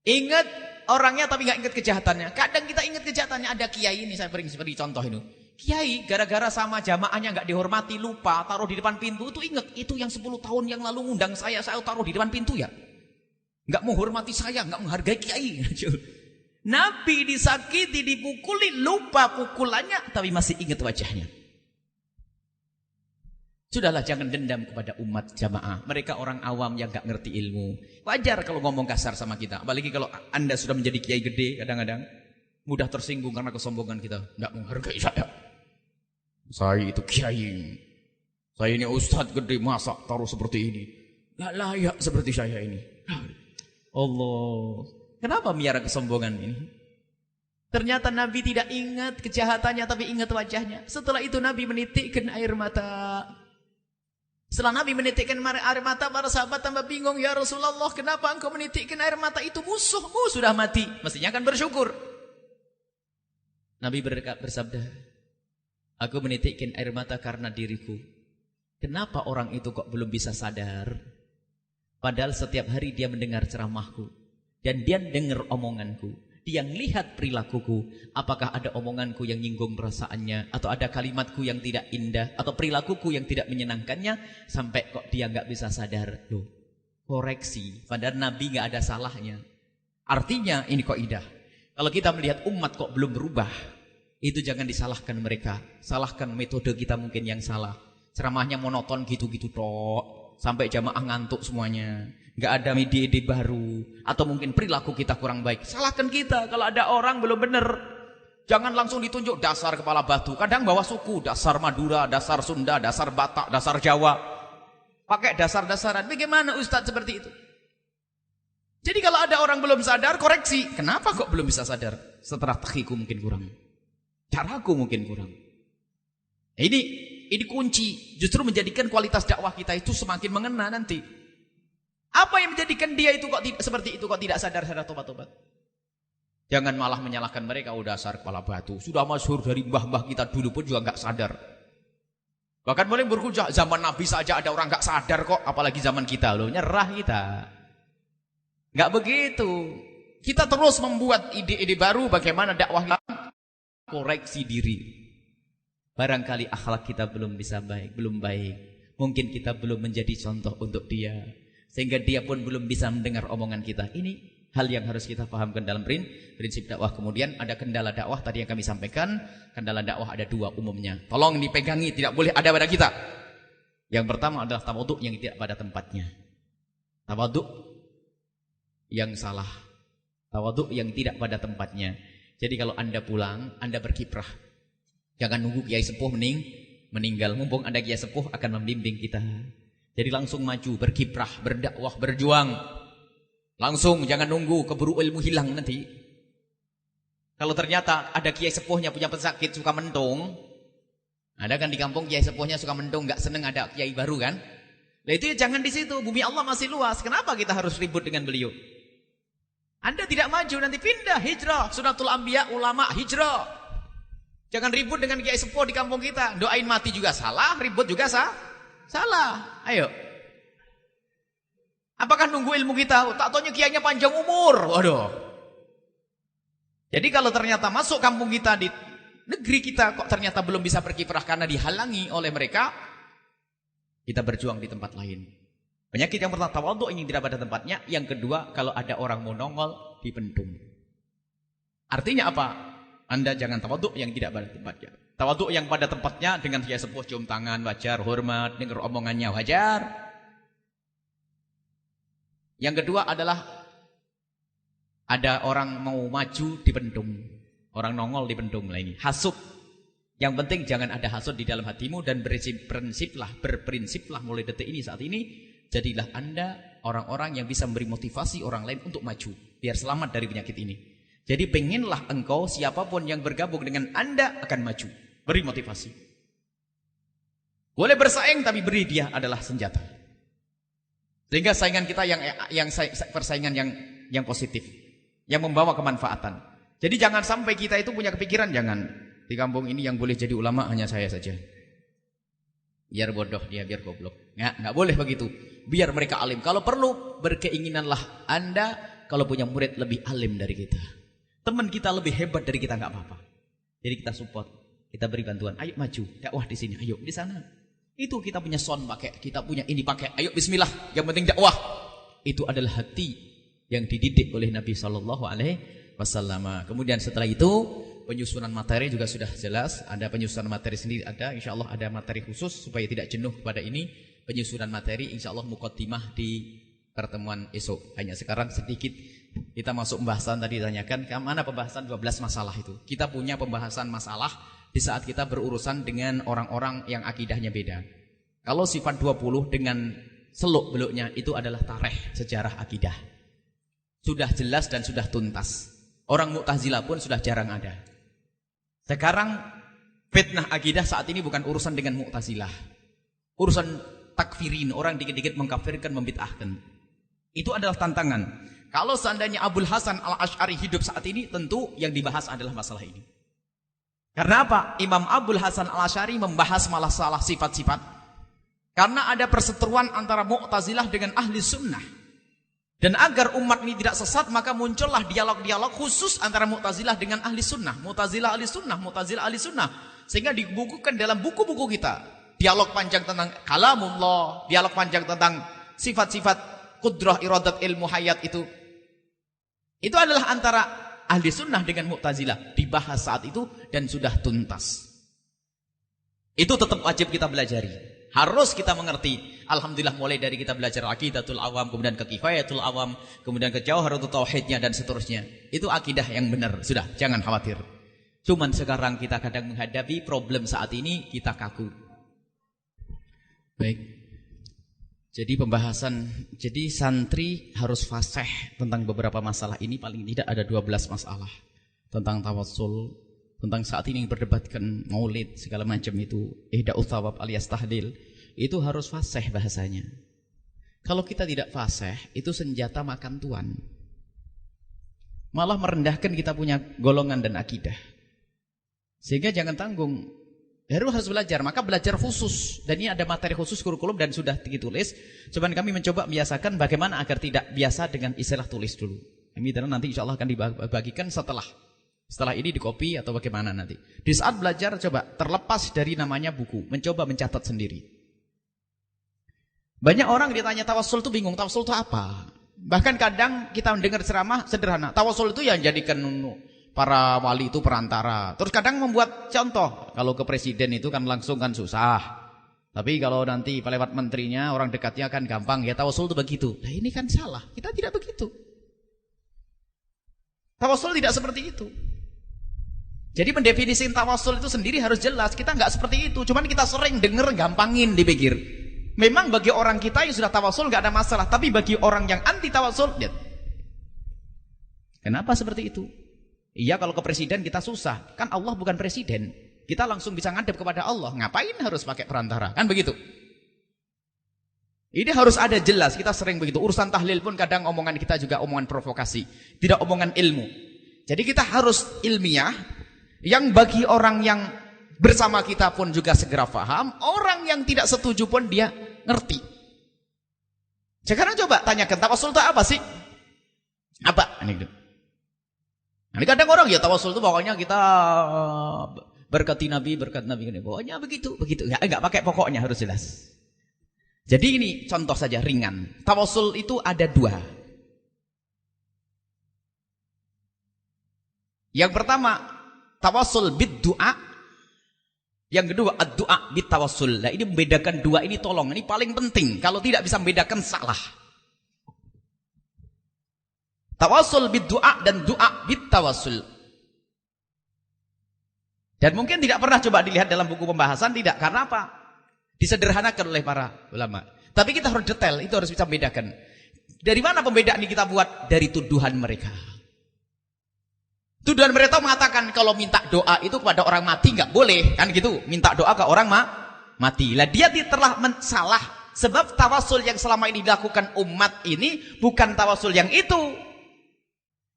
Ingat orangnya tapi nggak ingat kejahatannya. Kadang kita ingat kejahatannya. Ada kiai ini, saya beri contoh ini. Kiai gara-gara sama jamaahnya nggak dihormati, lupa taruh di depan pintu. Itu ingat, itu yang 10 tahun yang lalu ngundang saya taruh di depan pintu ya. Nggak menghormati saya, nggak menghargai kiai. Nabi disakiti, dipukuli, lupa pukulannya, tapi masih ingat wajahnya. Sudahlah, jangan dendam kepada umat jamaah. Mereka orang awam yang gak ngerti ilmu. Wajar kalau ngomong kasar sama kita. Apalagi kalau Anda sudah menjadi kiai gede, kadang-kadang mudah tersinggung karena kesombongan kita. Gak menghargai saya. Saya itu kiai. Saya ini ustadz gede, masa taruh seperti ini. Gak layak seperti saya ini. Allah. Kenapa miara kesombongan ini? Ternyata Nabi tidak ingat kejahatannya, tapi ingat wajahnya. Setelah itu Nabi menitikkan air mata. Setelah Nabi menitikkan air mata, para sahabat tambah bingung. Ya Rasulullah, kenapa engkau menitikkan air mata? Itu musuhmu sudah mati. Mestinya akan bersyukur. Nabi bersabda, aku menitikkan air mata karena diriku. Kenapa orang itu kok belum bisa sadar? Padahal setiap hari dia mendengar ceramahku. Dan dia dengar omonganku. Dia lihat perilakuku. Apakah ada omonganku yang nyinggung perasaannya, atau ada kalimatku yang tidak indah, atau perilakuku yang tidak menyenangkannya, sampai kok dia nggak bisa sadar. Loh, koreksi. Padahal Nabi nggak ada salahnya. Artinya ini kaidah. Kalau kita melihat umat kok belum berubah, itu jangan disalahkan mereka. Salahkan metode kita mungkin yang salah. Ceramahnya monoton gitu-gitu tok, sampai jamaah ngantuk semuanya. Nggak ada ide-ide baru, atau mungkin perilaku kita kurang baik. Salahkan kita kalau ada orang belum benar. Jangan langsung ditunjuk dasar kepala batu. Kadang bawa suku, dasar Madura, dasar Sunda, dasar Batak, dasar Jawa. Pakai dasar-dasaran. Bagaimana Ustadz seperti itu? Jadi kalau ada orang belum sadar, koreksi. Kenapa kok belum bisa sadar? Strategiku mungkin kurang, caraku mungkin kurang. Ini kunci. Justru menjadikan kualitas dakwah kita itu semakin mengena nanti. Apa yang menjadikan dia itu kok seperti itu, kok tidak sadar-sadar tobat-tobat? Jangan malah menyalahkan mereka, oh dasar kepala batu. Sudah masyhur dari mbah-mbah kita dulu pun juga nggak sadar. Bahkan boleh berhujah, zaman Nabi saja ada orang nggak sadar kok, apalagi zaman kita loh, nyerah kita. Nggak begitu. Kita terus membuat ide-ide baru bagaimana dakwah kita, koreksi diri. Barangkali akhlak kita belum bisa baik, belum baik. Mungkin kita belum menjadi contoh untuk dia. Sehingga dia pun belum bisa mendengar omongan kita. Ini hal yang harus kita pahamkan dalam prinsip dakwah. Kemudian ada kendala dakwah tadi yang kami sampaikan. Kendala dakwah ada 2 umumnya. Tolong dipegangi, tidak boleh ada pada kita. Yang pertama adalah tawaduk yang tidak pada tempatnya. Tawaduk yang salah. Tawaduk yang tidak pada tempatnya. Jadi kalau Anda pulang, Anda berkiprah. Jangan nunggu kiai sepuh meninggal. Mumpung ada kiai sepuh akan membimbing kita. Jadi langsung maju, berkiprah, berdakwah, berjuang. Langsung, jangan nunggu keburu ilmu hilang nanti. Kalau ternyata ada kiai sepuhnya punya pesakit suka mentung. Ada kan di kampung kiai sepuhnya suka mentung, nggak seneng ada kiai baru kan? Nah itu ya jangan di situ. Bumi Allah masih luas. Kenapa kita harus ribut dengan beliau? Anda tidak maju, nanti pindah, hijrah. Sunatul Anbiya, ulama, hijrah. Jangan ribut dengan kiai sepuh di kampung kita. Doain mati juga salah, ribut juga salah. Ayo. Apakah nunggu ilmu kita? Tak taunya kiainya panjang umur. Waduh. Jadi kalau ternyata masuk kampung kita, di negeri kita, kok ternyata belum bisa berkiprah karena dihalangi oleh mereka, kita berjuang di tempat lain. Penyakit yang pertama, tawadhu yang tidak pada tempatnya. Yang kedua, kalau ada orang mau nongol, dipendung. Artinya apa? Anda jangan tawadhu yang tidak pada tempatnya. Tawaduk yang pada tempatnya dengan kiai sepuh cium tangan wajar, hormat, dengar omongannya wajar. Yang kedua adalah ada orang mau maju dipendung, orang nongol dipendung lah ini. Hasud. Yang penting jangan ada hasud di dalam hatimu dan berprinsiplah mulai detik ini saat ini jadilah Anda orang-orang yang bisa memberi motivasi orang lain untuk maju. biar selamat dari penyakit ini. Jadi pengenlah engkau siapapun yang bergabung dengan Anda akan maju. Beri motivasi. Boleh bersaing tapi beri dia adalah senjata. Sehingga saingan kita yang persaingan yang positif, yang membawa kemanfaatan. Jadi jangan sampai kita itu punya kepikiran, jangan di kampung ini yang boleh jadi ulama hanya saya saja. Biar bodoh dia, biar goblok. Nggak boleh begitu. Biar mereka alim. Kalau perlu berkeinginanlah Anda kalau punya murid lebih alim dari kita. Teman kita lebih hebat dari kita, nggak apa-apa. Jadi kita support, kita beri bantuan. Ayo maju, dakwah di sini, ayo di sana. Itu kita punya sound pakai, kita punya ini pakai. Ayo bismillah, yang penting dakwah. Itu adalah hati yang dididik oleh Nabi SAW. Kemudian setelah itu penyusunan materi juga sudah jelas. Ada penyusunan materi sendiri, ada. Insya Allah ada materi khusus supaya tidak jenuh pada ini. Penyusunan materi, insya Allah muqaddimah di pertemuan esok. Hanya sekarang sedikit kita masuk pembahasan tadi ditanyakan, mana pembahasan 12 masalah itu. Kita punya pembahasan masalah di saat kita berurusan dengan orang-orang yang akidahnya beda. Kalau sifat 20 dengan seluk-beluknya itu adalah tarikh sejarah akidah. Sudah jelas dan sudah tuntas. Orang Mu'tazilah pun sudah jarang ada. Sekarang fitnah akidah saat ini bukan urusan dengan Mu'tazilah. Urusan takfirin, orang dikit-dikit mengkafirkan, membid'ahkan. Itu adalah tantangan. Kalau seandainya Abul Hasan Al-Asy'ari hidup saat ini, tentu yang dibahas adalah masalah ini. Karena apa? Imam Abul Hasan Al-Asy'ari membahas masalah sifat-sifat. Karena ada perseteruan antara Mu'tazilah dengan Ahli Sunnah. Dan agar umat ini tidak sesat, maka muncullah dialog-dialog khusus antara Mu'tazilah dengan Ahli Sunnah. Mu'tazilah Ahli Sunnah, Mu'tazilah Ahli Sunnah. Sehingga dibukukan dalam buku-buku kita. Dialog panjang tentang kalamullah, dialog panjang tentang sifat-sifat qudrah, iradat, ilmu, hayat itu. Itu adalah antara Ahli Sunnah dengan Mu'tazilah. Dibahas saat itu dan sudah tuntas. Itu tetap wajib kita belajari. Harus kita mengerti. Alhamdulillah mulai dari kita belajar Aqidatul Awam, kemudian ke Kifayatul Awam, kemudian ke Jawharatul Tauhidnya dan seterusnya. Itu akidah yang benar. Sudah, jangan khawatir. Cuman sekarang kita kadang menghadapi problem saat ini, kita kaku. Baik. Jadi jadi santri harus fasih tentang beberapa masalah ini, paling tidak ada 12 masalah. Tentang tawassul, tentang saat ini yang berdebatkan maulid, segala macam itu, ihda'ut thawab alias tahlil, itu harus fasih bahasanya. Kalau kita tidak fasih, itu senjata makan tuan. Malah merendahkan kita punya golongan dan akidah. Sehingga jangan tanggung. Harus belajar, maka belajar khusus. Dan ini ada materi khusus kurikulum dan sudah ditulis. Cuman kami mencoba membiasakan bagaimana agar tidak biasa dengan istilah tulis dulu. Ini nanti insya Allah akan dibagikan setelah ini di copy atau bagaimana nanti. Di saat belajar coba terlepas dari namanya buku, mencoba mencatat sendiri. Banyak orang ditanya tawassul itu bingung, tawassul itu apa? Bahkan kadang kita mendengar ceramah sederhana, tawassul itu yang jadikan para wali itu perantara. Terus kadang membuat contoh. Kalau ke presiden itu kan langsung kan susah. Tapi kalau nanti lewat menterinya, orang dekatnya kan gampang. Ya tawassul itu begitu. Nah ini kan salah. Kita tidak begitu. Tawassul tidak seperti itu. Jadi mendefinisikan tawassul itu sendiri harus jelas. Kita nggak seperti itu. Cuman kita sering dengar gampangin dipikir. Memang bagi orang kita yang sudah tawassul nggak ada masalah. Tapi bagi orang yang anti tawassul, lihat. Kenapa seperti itu? Iya kalau ke presiden kita susah. Kan Allah bukan presiden. Kita langsung bisa ngadep kepada Allah. Ngapain harus pakai perantara? Kan begitu. Ini harus ada jelas. Kita sering begitu. Urusan tahlil pun kadang omongan kita juga omongan provokasi. Tidak omongan ilmu. Jadi kita harus ilmiah. Yang bagi orang yang bersama kita pun juga segera paham. Orang yang tidak setuju pun dia ngerti. Sekarang coba tanyakan. Tawassul itu apa sih? Apa? Ini gitu. Nah, kadang orang ya tawassul itu pokoknya kita berkati Nabi, berkat Nabi. Pokoknya begitu. Enggak pakai pokoknya, harus jelas. Jadi ini contoh saja ringan. Tawassul itu ada 2. Yang pertama, tawassul bid-du'a. Yang kedua, ad-du'a bit-tawassul. Nah, ini membedakan 2 ini tolong. Ini paling penting. Kalau tidak bisa membedakan salah. Tawassul bid-du'a dan du'a bit-tawassul. Dan mungkin tidak pernah coba dilihat dalam buku pembahasan, tidak. Karena apa? Disederhanakan oleh para ulama. Tapi kita harus detail, itu harus bisa membedakan. Dari mana pembedaan ini kita buat? Dari tuduhan mereka. Tuduhan mereka mengatakan kalau minta doa itu kepada orang mati nggak boleh, kan gitu. Minta doa ke orang mati. Lah dia telah salah, sebab tawasul yang selama ini dilakukan umat ini bukan tawasul yang itu.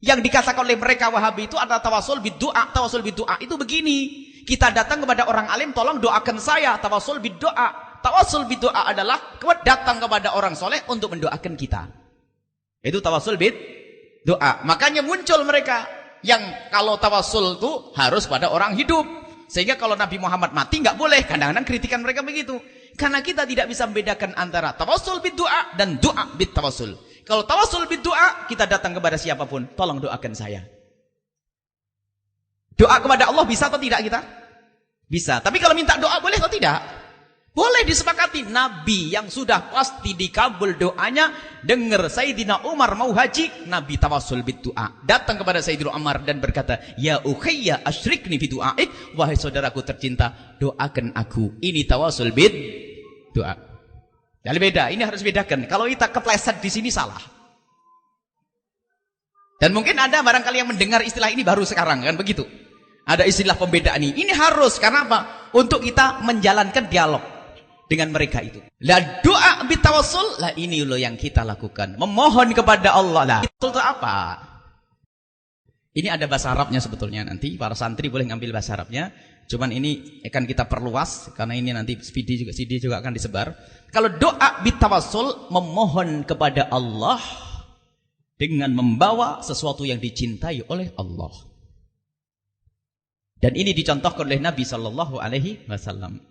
Yang dikatakan oleh mereka Wahabi itu adalah tawasul biddu'a. Tawasul biddu'a itu begini. Kita datang kepada orang alim, tolong doakan saya. Tawasul biddu'a. Tawasul biddu'a adalah datang kepada orang soleh untuk mendoakan kita. Itu tawasul biddu'a. Makanya muncul mereka yang kalau tawasul itu harus pada orang hidup. Sehingga kalau Nabi Muhammad mati nggak boleh. Kadang-kadang kritikan mereka begitu. Karena kita tidak bisa membedakan antara tawasul biddu'a dan doa bidtawasul. Kalau tawasul biddu'a, kita datang kepada siapapun, tolong doakan saya. Doa kepada Allah bisa atau tidak kita? Bisa. Tapi kalau minta doa boleh atau tidak? Boleh, disepakati. Nabi yang sudah pasti dikabul doanya, dengar Sayyidina Umar mau haji, Nabi tawasul biddu'a. Datang kepada Sayyidina Umar dan berkata, "Ya ukhayya asyrikni fi du'aik." Wahai saudaraku tercinta, doakan aku. Ini tawasul biddu'a. Jadi beda, ini harus bedakan. Kalau kita kepleset di sini salah. Dan mungkin ada barangkali yang mendengar istilah ini baru sekarang, kan begitu. Ada istilah pembedaan ini. Ini harus, karena apa? Untuk kita menjalankan dialog dengan mereka itu. Lah doa bitawassul, lah ini loh yang kita lakukan. Memohon kepada Allah. Lah itu apa? Ini ada bahasa Arabnya sebetulnya, nanti para santri boleh ngambil bahasa Arabnya. Cuman ini akan kita perluas karena ini nanti CD juga akan disebar. Kalau doa bitawassul, memohon kepada Allah dengan membawa sesuatu yang dicintai oleh Allah. Dan ini dicontohkan oleh Nabi sallallahu alaihi wasallam.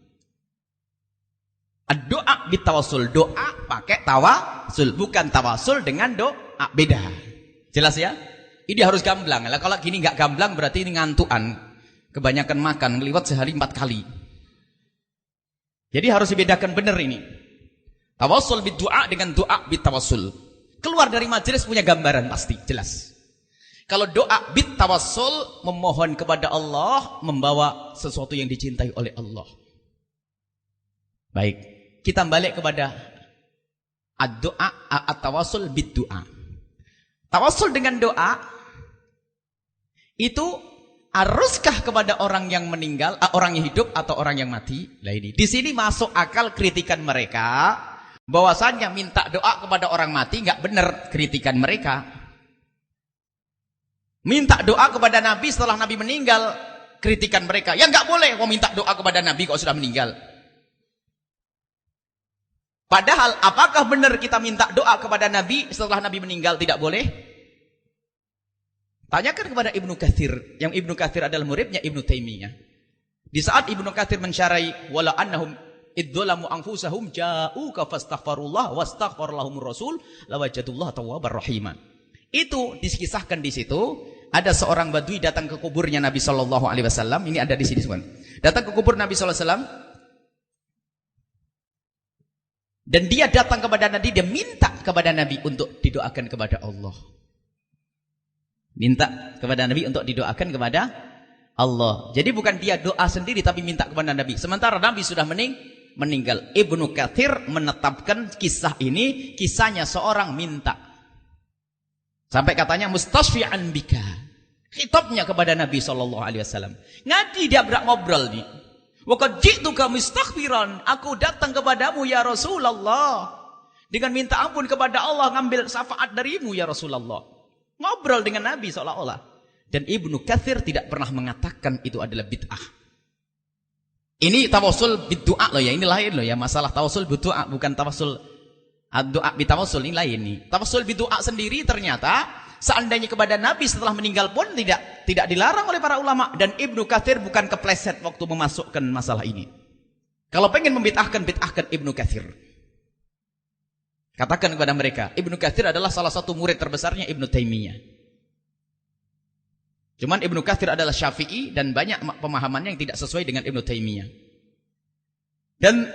Doa bitawassul, doa pakai tawasul, bukan tawasul dengan doa, beda. Jelas ya? Ini harus gamblang. Lah kalau gini nggak gamblang berarti ini ngantuan. Kebanyakan makan, ngeliwat sehari 4 kali. Jadi harus dibedakan benar ini. Tawassul biddu'a dengan doa bitawassul. Keluar dari majelis punya gambaran pasti, jelas. Kalau doa bitawassul, memohon kepada Allah, membawa sesuatu yang dicintai oleh Allah. Baik, kita balik kepada ad-doa, at-tawassul biddu'a. Tawassul dengan doa, itu haruskah kepada orang yang meninggal, orang yang hidup atau orang yang mati? Lah ini. Di sini masuk akal kritikan mereka bahwasanya minta doa kepada orang mati nggak benar, kritikan mereka. Minta doa kepada Nabi setelah Nabi meninggal, kritikan mereka. Ya nggak boleh mau minta doa kepada Nabi kalau sudah meninggal. Padahal apakah benar kita minta doa kepada Nabi setelah Nabi meninggal tidak boleh? Tanyakan kepada Ibnu Katsir, yang Ibnu Katsir adalah muridnya Ibnu Taimiyah. Di saat Ibnu Katsir mensyarahi wala annahum idzalamu anfusahum ja'uka fastaghfirullah wastaghfar lahumur rasul lawajadullah tawwabar rahima. Itu dikisahkan di situ, ada seorang badui datang ke kuburnya Nabi sallallahu alaihi wasallam. Ini ada di sini semua. Datang ke kubur Nabi sallallahu alaihi wasallam. Dan dia datang kepada Nabi, dia minta kepada Nabi untuk didoakan kepada Allah. Minta kepada Nabi untuk didoakan kepada Allah. Jadi bukan dia doa sendiri tapi minta kepada Nabi. Sementara Nabi sudah meninggal. Ibnu Katsir menetapkan kisah ini, kisahnya seorang minta. Sampai katanya mustasfi'an bika. Khitabnya kepada Nabi SAW. Ngadi dia berak ngobrol nih. Wa qad ji'tuka mustaghfiran. Aku datang kepadamu ya Rasulullah. Dengan minta ampun kepada Allah, ngambil syafaat darimu ya Rasulullah. Ngobrol dengan Nabi seolah-olah. Dan Ibnu Katsir tidak pernah mengatakan itu adalah bid'ah. Ini tawasul biddu'a loh ya, ini lain loh ya. Masalah tawasul biddu'a, bukan tawasul doa bitawasul, ini lain nih. Tawasul biddu'a sendiri ternyata seandainya kepada Nabi setelah meninggal pun tidak dilarang oleh para ulama. Dan Ibnu Katsir bukan kepleset waktu memasukkan masalah ini. Kalau pengen membid'ahkan, bid'ahkan Ibnu Katsir. Katakan kepada mereka, Ibnu Katsir adalah salah satu murid terbesarnya Ibnu Taimiyah. Cuman Ibnu Katsir adalah Syafi'i dan banyak pemahamannya yang tidak sesuai dengan Ibnu Taimiyah. Dan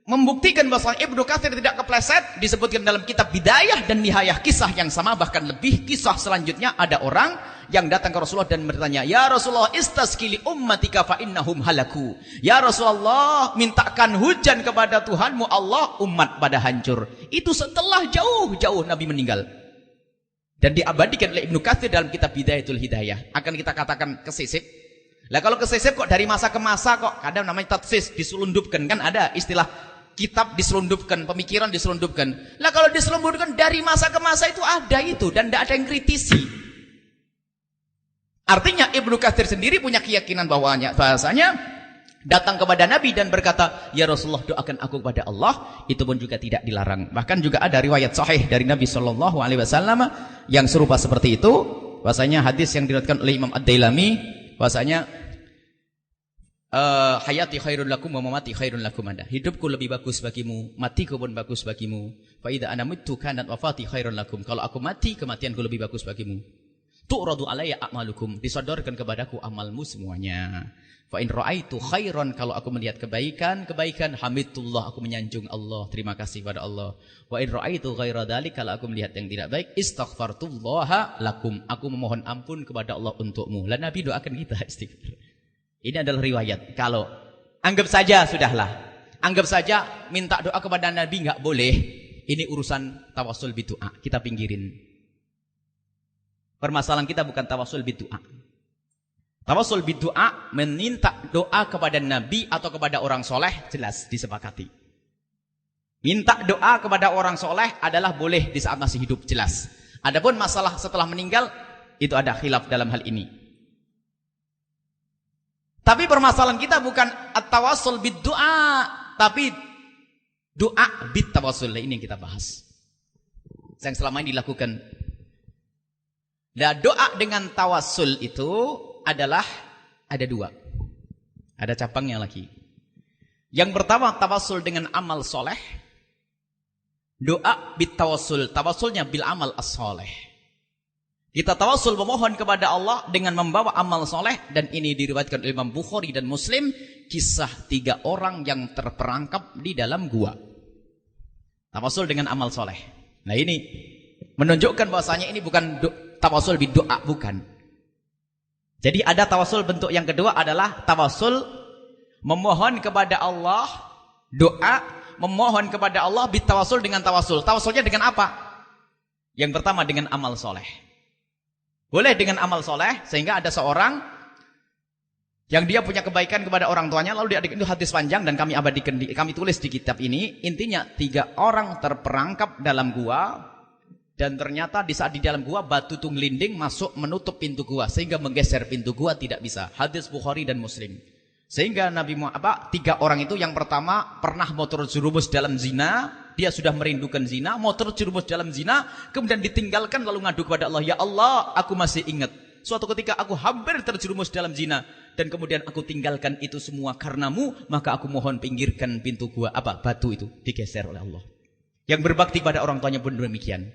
membuktikan bahwa Ibnu Katsir tidak kepleset, disebutkan dalam kitab Bidayah dan Nihayah kisah yang sama, bahkan lebih. Kisah selanjutnya ada orang yang datang ke Rasulullah dan bertanya, "Ya Rasulullah, istasqi li ummatika fa innahum halaku." Ya Rasulullah, mintakan hujan kepada Tuhanmu Allah, umat pada hancur. Itu setelah jauh-jauh Nabi meninggal. Dan diabadikan oleh Ibnu Katsir dalam kitab Bidayatul Hidayah. Akan kita katakan kesisip. Lah kalau kesisip kok dari masa ke masa kok, kadang namanya tatsis, diselundupkan, kan ada istilah kitab diselundupkan, pemikiran diselundupkan. Lah kalau diselundupkan dari masa ke masa itu ada itu, dan tidak ada yang kritisi. Artinya Ibnu Katsir sendiri punya keyakinan bahwasanya datang kepada Nabi dan berkata, "Ya Rasulullah, doakan aku kepada Allah." Itu pun juga tidak dilarang. Bahkan juga ada riwayat sahih dari Nabi Shallallahu Alaihi Wasallam yang serupa seperti itu. Bahwasanya hadis yang diriwayatkan oleh Imam Ad-Dailami, bahwasanya hayati khairun lakum wa mamati khairun lakum. Hidupku lebih bagus bagimu, matiku pun bagus bagimu. Fa idza ana mittu kanat wafati khairun lakum. Kalau aku mati, kematianku lebih bagus bagimu. Tu'radu alayya a'malukum, disodorkan kepadaku amalmu semuanya. Fa in ra'aitu khairan, kalau aku melihat kebaikan, hamidullah, aku menyanjung Allah, terima kasih pada Allah. Wa in ra'aitu ghaira dzalik, kalau aku melihat yang tidak baik, istaghfartullaha lakum, aku memohon ampun kepada Allah untukmu. Lah Nabi doakan kita istighfar. Ini adalah riwayat. Kalau anggap saja sudahlah, anggap saja minta doa kepada Nabi nggak boleh. Ini urusan tawasul bidu'a, kita pinggirin. Permasalahan kita bukan tawasul bidu'a. Tawasul bidu'a, meminta doa kepada Nabi atau kepada orang soleh, jelas disepakati. Minta doa kepada orang soleh adalah boleh di saat masih hidup, jelas. Adapun masalah setelah meninggal, itu ada khilaf dalam hal ini. Tapi permasalahan kita bukan at-tawassul bid-du'a, tapi doa bit-tawassul. Ini yang kita bahas. Yang selama ini dilakukan. Nah, doa dengan tawassul itu adalah ada dua. Ada cabangnya lagi. Yang pertama tawassul dengan amal soleh. Doa bit-tawassul. Tawassulnya bil amal as-soleh. Kita tawassul memohon kepada Allah dengan membawa amal soleh. Dan ini diriwayatkan oleh Imam Bukhari dan Muslim. Kisah 3 orang yang terperangkap di dalam gua. Tawassul dengan amal soleh. Nah ini menunjukkan bahwasanya ini bukan tawassul bidoa, bukan. Jadi ada tawassul bentuk yang kedua adalah tawassul memohon kepada Allah. Doa memohon kepada Allah bitawassul dengan tawassul. Tawassulnya dengan apa? Yang pertama dengan amal soleh. Boleh dengan amal soleh, sehingga ada seorang yang dia punya kebaikan kepada orang tuanya, lalu dia itu hadis panjang dan kami abadikan, kami tulis di kitab ini. Intinya 3 orang terperangkap dalam gua, dan ternyata di saat di dalam gua batu tunglinding masuk menutup pintu gua sehingga menggeser pintu gua tidak bisa. Hadis Bukhari dan Muslim. Sehingga Nabi Muhammad 3 orang itu, yang pertama pernah mau terjerumus dalam zina. Dia sudah merindukan zina, mau terjerumus dalam zina, kemudian ditinggalkan lalu ngadu kepada Allah, "Ya Allah, aku masih ingat suatu ketika aku hampir terjerumus dalam zina, dan kemudian aku tinggalkan itu semua karenamu, maka aku mohon pinggirkan pintu gua." Batu itu digeser oleh Allah. Yang berbakti pada orang tuanya pun demikian.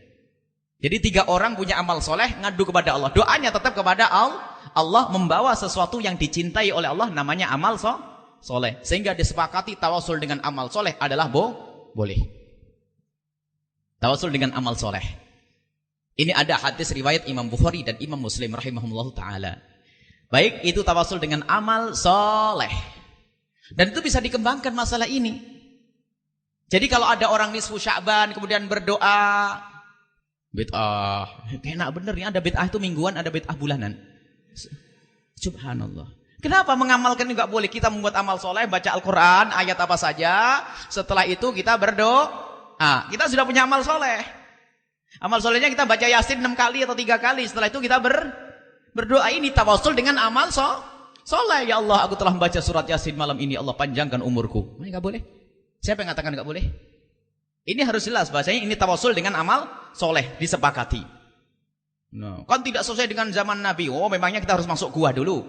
Jadi 3 orang punya amal soleh, ngadu kepada Allah. Doanya tetap kepada Allah. Allah membawa sesuatu yang dicintai oleh Allah, namanya amal soleh. Sehingga disepakati tawassul dengan amal soleh adalah boleh. Tawassul dengan amal soleh. Ini ada hadis riwayat Imam Bukhari dan Imam Muslim rahimahumullah ta'ala. Baik, itu tawassul dengan amal soleh. Dan itu bisa dikembangkan masalah ini. Jadi kalau ada orang nisfu Sya'ban kemudian berdoa, bid'ah, enak bener nih, ada bid'ah itu mingguan, ada bid'ah bulanan. Subhanallah. Kenapa mengamalkan juga boleh? Kita membuat amal soleh, baca Al-Quran, ayat apa saja. Setelah itu kita berdoa. Kita sudah punya amal soleh. Amal solehnya kita baca Yasin 6 kali atau 3 kali. Setelah itu kita berdoa. Ini tawassul dengan amal soleh. Ya Allah, aku telah membaca surat Yasin malam ini. Allah panjangkan umurku. Ini gak boleh. Siapa yang mengatakan gak boleh? Ini harus jelas bahasanya ini tawassul dengan amal soleh. Disepakati. Nah, kan tidak sesuai dengan zaman Nabi. Oh, memangnya kita harus masuk gua dulu.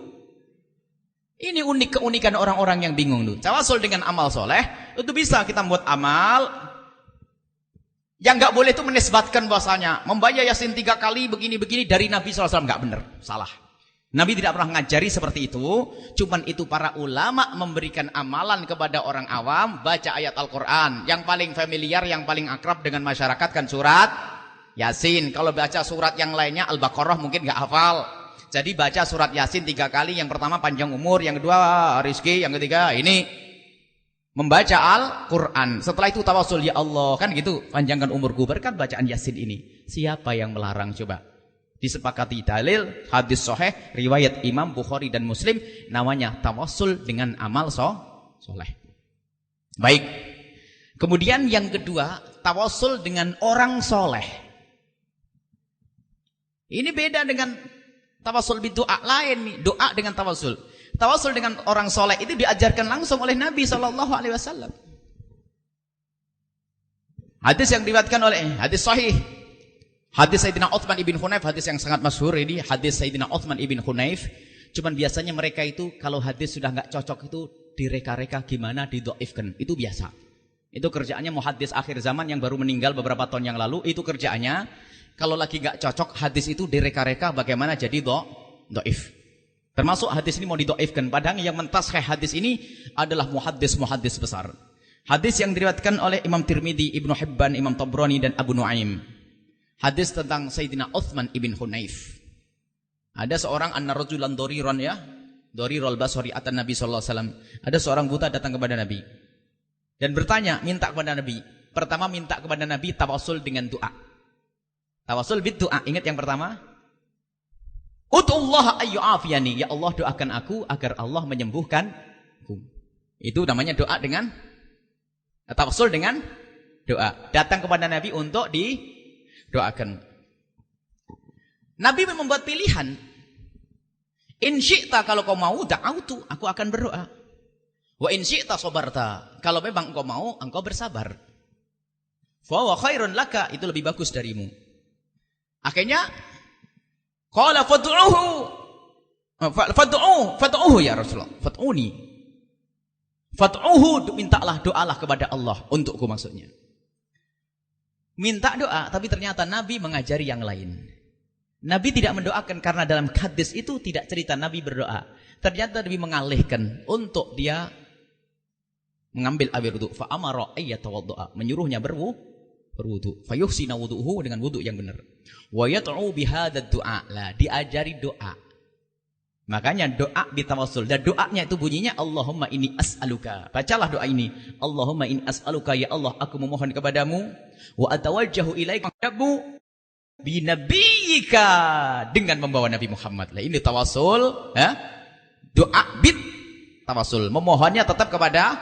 Ini keunikan orang-orang yang bingung tuh. Tawassul dengan amal soleh itu bisa kita membuat amal. Yang nggak boleh itu menisbatkan bahasanya membaca Yasin 3 kali begini-begini dari Nabi SAW, nggak benar, salah. Nabi tidak pernah ngajari seperti itu. Cuman itu para ulama memberikan amalan kepada orang awam. Baca ayat Al-Quran. Yang paling familiar, yang paling akrab dengan masyarakat kan surat Yasin. Kalau baca surat yang lainnya Al-Baqarah mungkin gak hafal. Jadi baca surat Yasin 3 kali. Yang pertama panjang umur, yang kedua rizki, yang ketiga ini membaca Al-Quran. Setelah itu tawasul, ya Allah, kan gitu, panjangkan umurku berkat bacaan Yasin ini. Siapa yang melarang coba? Disepakati dalil, hadis sahih, riwayat Imam Bukhari dan Muslim, namanya tawasul dengan amal soleh. Baik. Kemudian yang kedua, tawasul dengan orang soleh. Ini beda dengan tawasul bidu'a lain nih, doa dengan tawasul. Tawasul dengan orang soleh itu diajarkan langsung oleh Nabi SAW. Hadis yang diriwayatkan oleh hadis sahih. Hadis Sayyidina Uthman ibn Hunayf, hadis yang sangat masyhur ini, hadis Sayyidina Uthman ibn Hunayf. Cuman biasanya mereka itu kalau hadis sudah nggak cocok itu direka-reka gimana, didhaifkan. Itu biasa. Itu kerjaannya muhaddis akhir zaman yang baru meninggal beberapa tahun yang lalu, itu kerjaannya kalau lagi nggak cocok hadis itu direka-reka bagaimana jadi dhaif. Termasuk hadis ini mau didhaifkan, padahal yang mentashih hadis ini adalah muhaddis besar. Hadis yang diriwayatkan oleh Imam Tirmidzi, Ibnu Hibban, Imam Tabrani dan Abu Nuaim. Hadis tentang Sayyidina Uthman ibn Hunayf. Ada seorang anna rajulan doriron ya, dorirul basari atan Nabi sallallahu alaihi wasallam. Ada seorang buta datang kepada Nabi dan bertanya, minta kepada Nabi. Pertama minta kepada Nabi tawasul dengan doa. Tawasul bid doa. Ingat yang pertama? Ud'ullaha ayyu'afiyani. Ya Allah, doakan aku agar Allah menyembuhkanku. Itu namanya doa dengan tawasul dengan doa. Datang kepada Nabi untuk doakan. Nabi membuat pilihan. In syi'ta, kalau kau mau da'autu, aku akan berdoa. Wa in syi'ta sabarta, kalau memang engkau mau, engkau bersabar. Fa huwa khairun laka, itu lebih bagus darimu. Akhirnya qala fad'uhu ya Rasulullah. Fad'uhu, mintalah, doalah kepada Allah untukku maksudnya. Minta doa, tapi ternyata Nabi mengajari yang lain. Nabi tidak mendoakan karena dalam hadis itu tidak cerita Nabi berdoa. Ternyata Nabi mengalihkan untuk dia mengambil air wudu. Fa amara ayyatawaddoa, menyuruhnya berwudu. Fa yuhsina wudu'uhu, dengan wudu yang benar. Wa yad'u bihadzal du'a, lah diajari doa. Makanya doa bitawassul, dan doanya itu bunyinya Allahumma inni as'aluka. Bacalah doa ini. Allahumma inni as'aluka, ya Allah, aku memohon kepadamu, wa atawajjahu ilaika binabiyyika, dengan membawa Nabi Muhammad. Lah ini tawassul, ya? Doa bit tawassul, memohonnya tetap kepada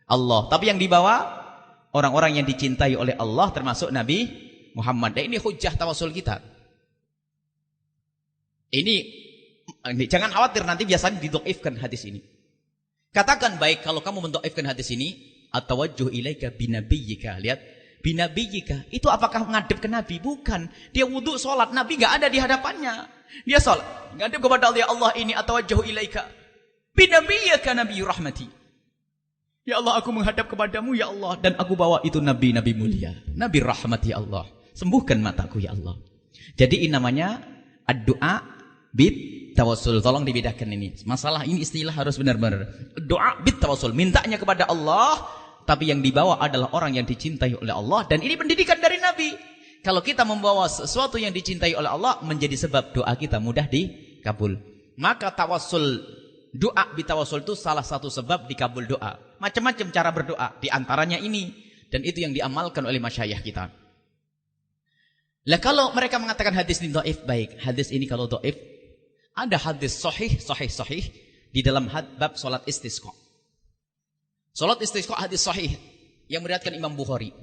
Allah, tapi yang dibawa orang-orang yang dicintai oleh Allah termasuk Nabi Muhammad. Dan ini hujjah tawassul kita. Ini jangan khawatir nanti biasanya didhaifkan hadis ini. Katakan baik kalau kamu mendhaifkan hadis ini, atawajjuh ilaika binabiyyika. Lihat, binabiyyika itu apakah menghadap ke Nabi? Bukan. Dia wudu salat, Nabi enggak ada di hadapannya. Dia salat, menghadap kepada Allah, ya Allah, ini atawajjuh ilaika binabiyyika nabiyyu rahmati. Ya Allah, aku menghadap kepadamu ya Allah, dan aku bawa itu nabi-nabi mulia, nabi rahmat ya Allah. Sembuhkan mataku ya Allah. Jadi ini namanya ad-du'a bit tawassul. Tolong dibedakan ini. Masalah ini istilah harus benar-benar. Doa bit tawassul, mintanya kepada Allah, tapi yang dibawa adalah orang yang dicintai oleh Allah, dan ini pendidikan dari Nabi. Kalau kita membawa sesuatu yang dicintai oleh Allah, menjadi sebab doa kita mudah dikabul. Maka tawassul, doa bit tawassul itu salah satu sebab dikabul doa. Macam-macam cara berdoa, di antaranya ini, dan itu yang diamalkan oleh masyayikh kita. Lah kalau mereka mengatakan hadis ini dhaif, baik, hadis ini kalau dhaif, ada hadis sahih di dalam bab salat istisqa. Salat istisqa hadis sahih yang meriwayatkan Imam Bukhari.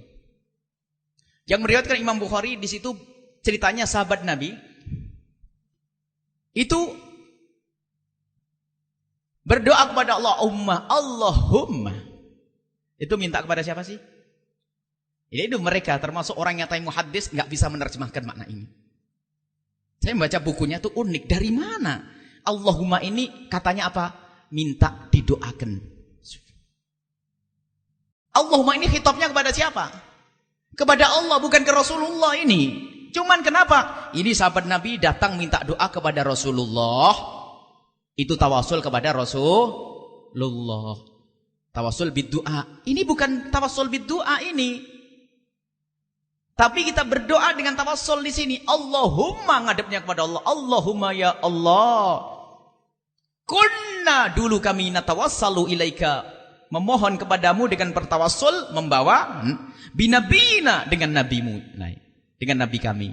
Yang meriwayatkan Imam Bukhari di situ ceritanya sahabat Nabi itu berdoa kepada Allah, Allahumma. Itu minta kepada siapa sih? Itu mereka termasuk orang yang tahu muhaddis nggak bisa menerjemahkan makna ini. Saya membaca bukunya tuh unik. Dari mana? Allahumma ini katanya apa? Minta didoakan. Allahumma ini khitabnya kepada siapa? Kepada Allah, bukan ke Rasulullah ini. Cuman kenapa? Ini sahabat Nabi datang minta doa kepada Rasulullah. Itu tawasul kepada Rasulullah. Tawasul bid-du'a. Ini bukan tawasul bid-du'a ini. Tapi kita berdoa dengan tawasul di sini. Allahumma, ngadepnya kepada Allah. Allahumma ya Allah. Kunna, dulu kami natawassalu ilaika. Memohon kepadamu dengan bertawassul, membawa binabina dengan nabimu. Nah, dengan nabi kami.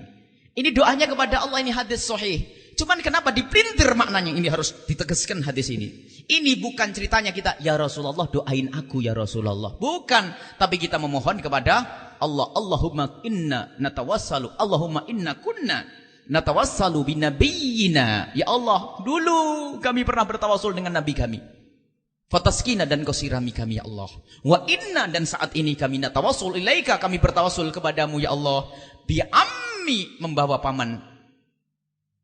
Ini doanya kepada Allah, ini hadis sahih. Cuman kenapa dipelintir maknanya? Ini harus ditegaskan hadis ini. Ini bukan ceritanya kita, ya Rasulullah doain aku ya Rasulullah. Bukan. Tapi kita memohon kepada Allah. Allahumma inna natawassalu. Allahumma inna kunna natawassalu binabiyina. Ya Allah, dulu kami pernah bertawassul dengan nabi kami. Fataskina, dan kau sirami kami ya Allah. Wa inna, dan saat ini kami natawassul ilaika, kami bertawassul kepadamu ya Allah. Bi ammi, membawa paman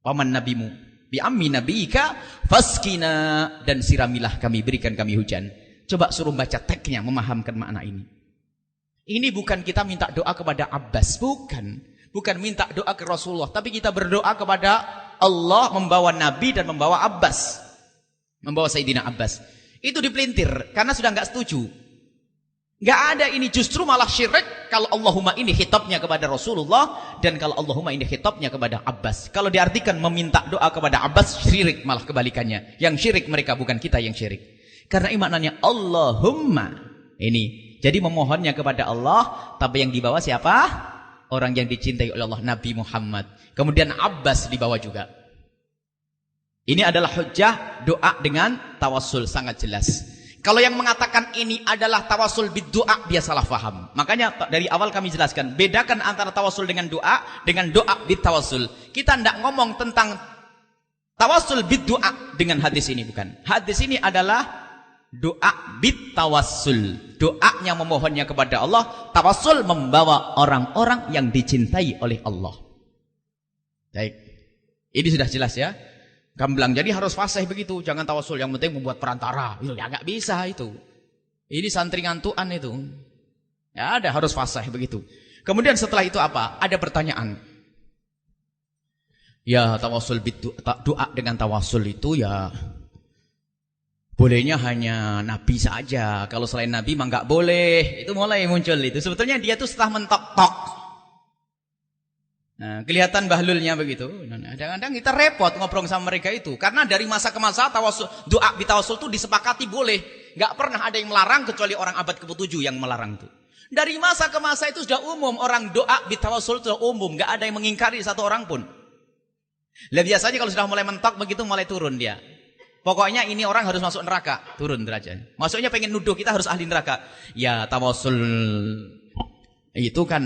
nabimu. Bi ammi nabiyika faskina, dan siramilah kami, berikan kami hujan. Coba suruh baca teksnya, memahamkan makna ini. Ini bukan kita minta doa kepada Abbas, bukan. Bukan minta doa ke Rasulullah, tapi kita berdoa kepada Allah, membawa Nabi dan membawa Abbas. Membawa Sayyidina Abbas. Itu dipelintir karena sudah nggak setuju. Nggak ada, ini justru malah syirik kalau Allahumma ini khitabnya kepada Rasulullah, dan kalau Allahumma ini khitabnya kepada Abbas. Kalau diartikan meminta doa kepada Abbas, syirik malah kebalikannya. Yang syirik mereka, bukan kita yang syirik. Karena maknanya Allahumma ini. Jadi memohonnya kepada Allah, tapi yang dibawa siapa? Orang yang dicintai oleh Allah, Nabi Muhammad. Kemudian Abbas dibawa juga. Ini adalah hujjah doa dengan tawassul, sangat jelas. Kalau yang mengatakan ini adalah tawassul bid-du'a, dia salah faham. Makanya dari awal kami jelaskan, bedakan antara tawassul dengan doa bid-tawassul. Kita tidak ngomong tentang tawassul bid-du'a dengan hadis ini, bukan. Hadis ini adalah doa bid-tawassul. Doanya memohonnya kepada Allah, tawassul membawa orang-orang yang dicintai oleh Allah. Baik. Ini sudah jelas ya. Gamblang, jadi harus fasih begitu, jangan tawasul yang penting membuat perantara. Ya nggak bisa itu. Ini santri ngantuan itu. Ya ada, harus fasih begitu. Kemudian setelah itu apa? Ada pertanyaan. Ya tawasul doa dengan tawasul itu ya bolehnya hanya Nabi saja. Kalau selain Nabi mah nggak boleh. Itu mulai muncul itu. Sebetulnya dia tuh setelah mentok-tok. Nah, kelihatan bahlulnya begitu. Kadang-kadang kita repot ngobrol sama mereka itu, karena dari masa ke masa tawasul, doa bitawassul itu disepakati boleh. Gak pernah ada yang melarang kecuali orang abad ke-7 yang melarang itu. Dari masa ke masa itu sudah umum, orang doa bitawassul itu sudah umum, gak ada yang mengingkari satu orang pun. Lah biasanya kalau sudah mulai mentok begitu mulai turun dia. Pokoknya ini orang harus masuk neraka, turun derajatnya. Maksudnya pengen nuduh kita harus ahli neraka. Ya tawassul itu kan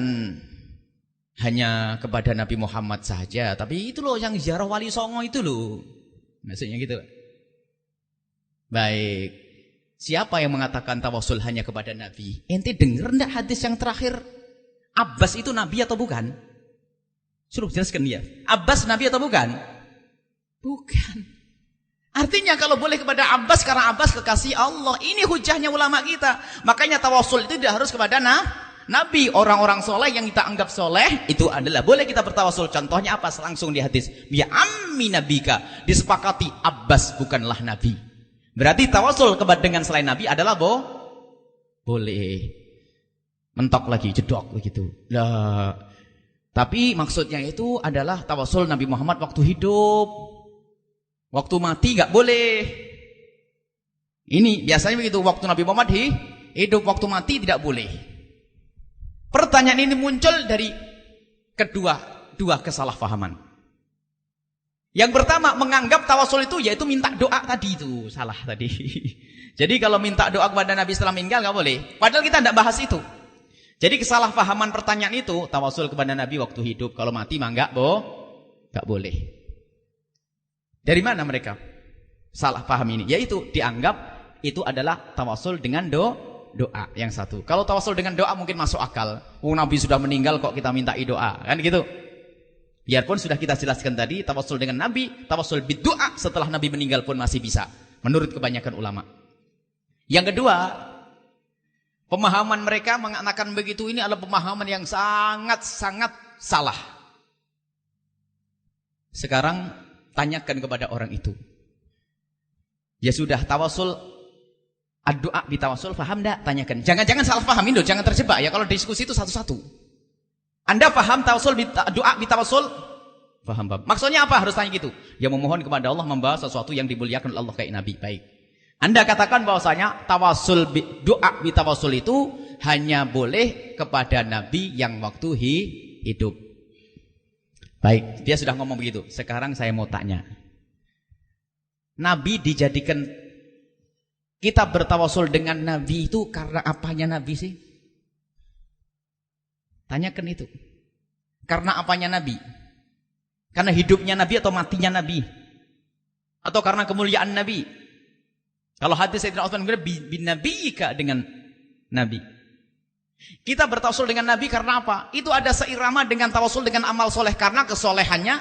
hanya kepada Nabi Muhammad saja. Tapi itu loh yang ziarah Wali Songo itu loh. Maksudnya gitu. Baik. Siapa yang mengatakan tawasul hanya kepada Nabi? Ente dengar enggak hadis yang terakhir? Abbas itu Nabi atau bukan? Suruh jelaskan dia. Abbas Nabi atau bukan? Bukan. Artinya kalau boleh kepada Abbas, karena Abbas kekasih Allah. Ini hujahnya ulama kita. Makanya tawasul itu tidak harus kepada Nabi. Orang-orang soleh yang kita anggap soleh itu adalah boleh kita bertawasul. Contohnya apa? Langsung di hadis, ya ammi nabika, disepakati Abbas bukanlah Nabi. Berarti tawasul dengan selain Nabi adalah boleh. Mentok lagi, jedok begitu. Lah, tapi maksudnya itu adalah tawasul Nabi Muhammad waktu hidup. Waktu mati gak boleh. Ini biasanya begitu, waktu Nabi Muhammad hidup, waktu mati tidak boleh. Pertanyaan ini muncul dari dua kesalahpahaman. Yang pertama, menganggap tawasul itu yaitu minta doa tadi itu. Salah tadi. Jadi kalau minta doa kepada Nabi setelah meninggal gak boleh. Padahal kita tidak bahas itu. Jadi kesalahpahaman pertanyaan itu, tawasul kepada Nabi waktu hidup, kalau mati mah gak boleh. Dari mana mereka salah paham ini? Yaitu dianggap itu adalah tawasul dengan doa yang satu. Kalau tawasul dengan doa mungkin masuk akal. Nabi sudah meninggal kok kita minta doa, kan gitu. Biarpun sudah kita jelaskan tadi, tawasul dengan Nabi, tawasul bid-du'a setelah Nabi meninggal pun masih bisa, menurut kebanyakan ulama. Yang kedua, pemahaman mereka mengatakan begitu, ini adalah pemahaman yang sangat-sangat salah. Sekarang tanyakan kepada orang itu. Ya sudah, tawasul, doa bitawasul, paham enggak? Tanyakan. Jangan salah pahamin loh, jangan terjebak ya. Kalau diskusi itu satu-satu. Anda paham tawasul, doa bitawasul? Paham. Maksudnya apa? Harus tanya gitu. Ya memohon kepada Allah membawa sesuatu yang dimuliakan oleh Allah kayak Nabi. Baik. Anda katakan bahwasanya tawasul, doa bitawasul itu hanya boleh kepada Nabi yang waktu hidup. Baik, dia sudah ngomong begitu. Sekarang saya mau tanya. Nabi dijadikan, kita bertawasul dengan Nabi itu karena apanya Nabi sih? Tanyakan itu. Karena apanya Nabi? Karena hidupnya Nabi atau matinya Nabi? Atau karena kemuliaan Nabi? Kalau hadis Sayyidina Utsman bin Nabiyika dengan Nabi. Kita bertawasul dengan Nabi karena apa? Itu ada seirama dengan tawasul dengan amal soleh. Karena kesolehannya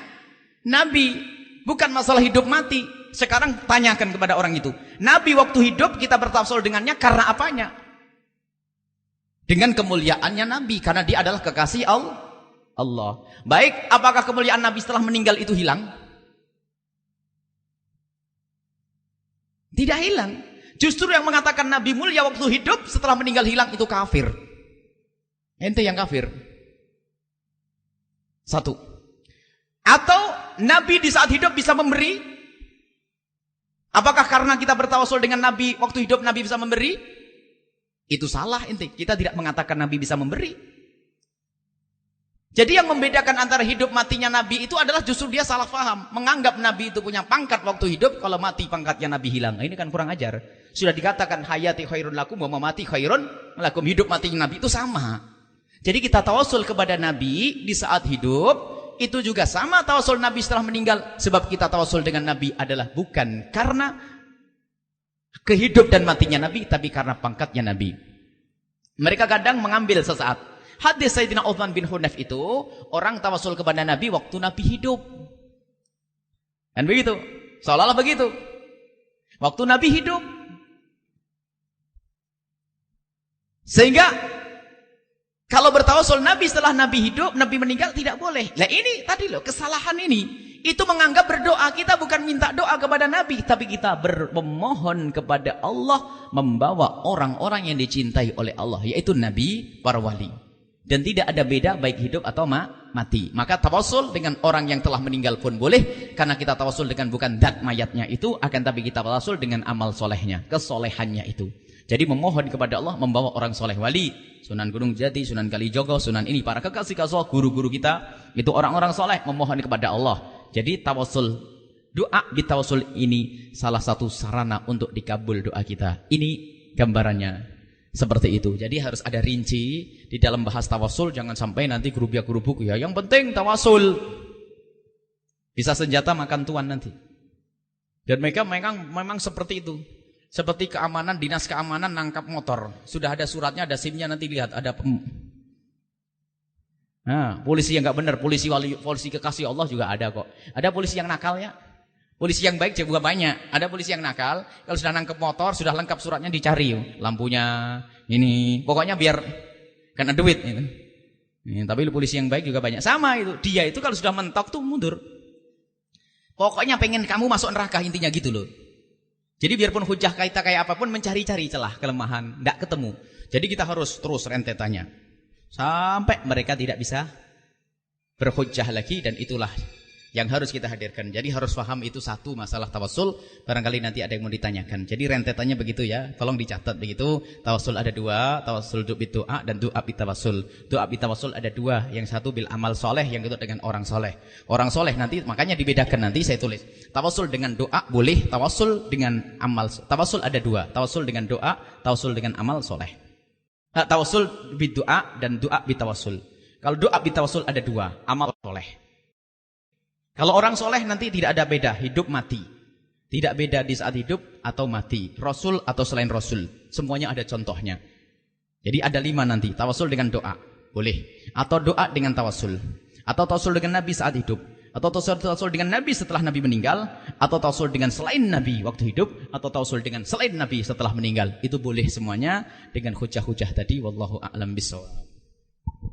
Nabi. Bukan masalah hidup mati. Sekarang tanyakan kepada orang itu. Nabi waktu hidup kita bertawasul dengannya karena apanya? Dengan kemuliaannya Nabi. Karena dia adalah kekasih Allah. Baik, apakah kemuliaan Nabi setelah meninggal itu hilang? Tidak hilang. Justru yang mengatakan Nabi mulia waktu hidup setelah meninggal hilang itu kafir. Ente yang kafir. Satu. Atau Nabi di saat hidup bisa memberi? Apakah karena kita bertawasul dengan Nabi waktu hidup Nabi bisa memberi? Itu salah ente. Kita tidak mengatakan Nabi bisa memberi. Jadi yang membedakan antara hidup matinya Nabi itu adalah justru dia salah faham. Menganggap Nabi itu punya pangkat waktu hidup, kalau mati pangkatnya Nabi hilang. Nah, ini kan kurang ajar. Sudah dikatakan hayati khairun lakum wa mamati khairun lakum. Hidup matinya Nabi itu sama. Jadi kita tawasul kepada Nabi di saat hidup, itu juga sama tawasul Nabi setelah meninggal. Sebab kita tawasul dengan Nabi adalah bukan karena kehidup dan matinya Nabi, tapi karena pangkatnya Nabi. Mereka kadang mengambil sesaat. Hadis Sayyidina Utsman bin Hunayf itu, orang tawasul kepada Nabi waktu Nabi hidup. Dan begitu. Seolah-olah begitu. Waktu Nabi hidup. Sehingga kalau bertawasul Nabi setelah Nabi hidup, Nabi meninggal tidak boleh. Nah ini tadi loh, kesalahan ini. Itu menganggap berdoa, kita bukan minta doa kepada Nabi, tapi kita memohon kepada Allah membawa orang-orang yang dicintai oleh Allah, yaitu Nabi, para wali. Dan tidak ada beda baik hidup atau mati. Maka tawasul dengan orang yang telah meninggal pun boleh, karena kita tawasul dengan bukan zat mayatnya itu, akan tapi kita tawasul dengan amal solehnya, kesolehannya itu. Jadi memohon kepada Allah membawa orang soleh wali, Sunan Gunung Jati, Sunan Kalijogo, Sunan ini, para kekasih guru-guru kita, itu orang-orang soleh memohon kepada Allah. Jadi tawasul, doa bitawasul ini salah satu sarana untuk dikabul doa kita. Ini gambarannya seperti itu. Jadi harus ada rinci di dalam bahas tawasul, jangan sampai nanti gerubuk ya. Yang penting tawasul. Bisa senjata makan tuan nanti. Dan mereka memang seperti itu. Seperti keamanan, dinas keamanan nangkap motor. Sudah ada suratnya, ada SIM-nya, nanti lihat ada Nah, polisi yang nggak benar, polisi kekasih Allah juga ada kok. Ada polisi yang nakal ya. Polisi yang baik juga banyak. Ada polisi yang nakal, kalau sudah nangkep motor, sudah lengkap suratnya dicari, lampunya ini. Pokoknya biar karena duit gitu. Tapi polisi yang baik juga banyak. Sama itu. Dia itu kalau sudah mentok tuh mundur. Pokoknya pengen kamu masuk neraka, intinya gitu loh. Jadi biarpun hujah kita kayak apapun, mencari-cari celah kelemahan, tidak ketemu. Jadi kita harus terus rentetannya sampai mereka tidak bisa berhujjah lagi, dan itulah yang harus kita hadirkan. Jadi harus paham itu satu masalah tawasul. Barangkali nanti ada yang mau ditanyakan. Jadi rentetannya begitu ya, tolong dicatat begitu. Tawasul ada dua, tawasul doa dan doa bitawasul. Doa bitawasul ada dua, yang satu bil amal soleh, yang kedua dengan orang soleh. Orang soleh nanti makanya dibedakan, nanti saya tulis. Tawasul dengan doa boleh, tawasul dengan amal. Tawasul ada dua, tawasul dengan doa, tawasul dengan amal soleh. Tawasul bidoa dan doa bitawasul. Kalau doa bitawasul ada dua, amal soleh. Kalau orang soleh nanti tidak ada beda, hidup mati. Tidak beda di saat hidup atau mati. Rasul atau selain Rasul. Semuanya ada contohnya. Jadi ada 5 nanti. Tawasul dengan doa. Boleh. Atau doa dengan tawasul. Atau tawasul dengan Nabi saat hidup. Atau tawasul dengan Nabi setelah Nabi meninggal. Atau tawasul dengan selain Nabi waktu hidup. Atau tawasul dengan selain Nabi setelah meninggal. Itu boleh semuanya dengan hujah-hujah tadi. Wallahu a'lam bishawab.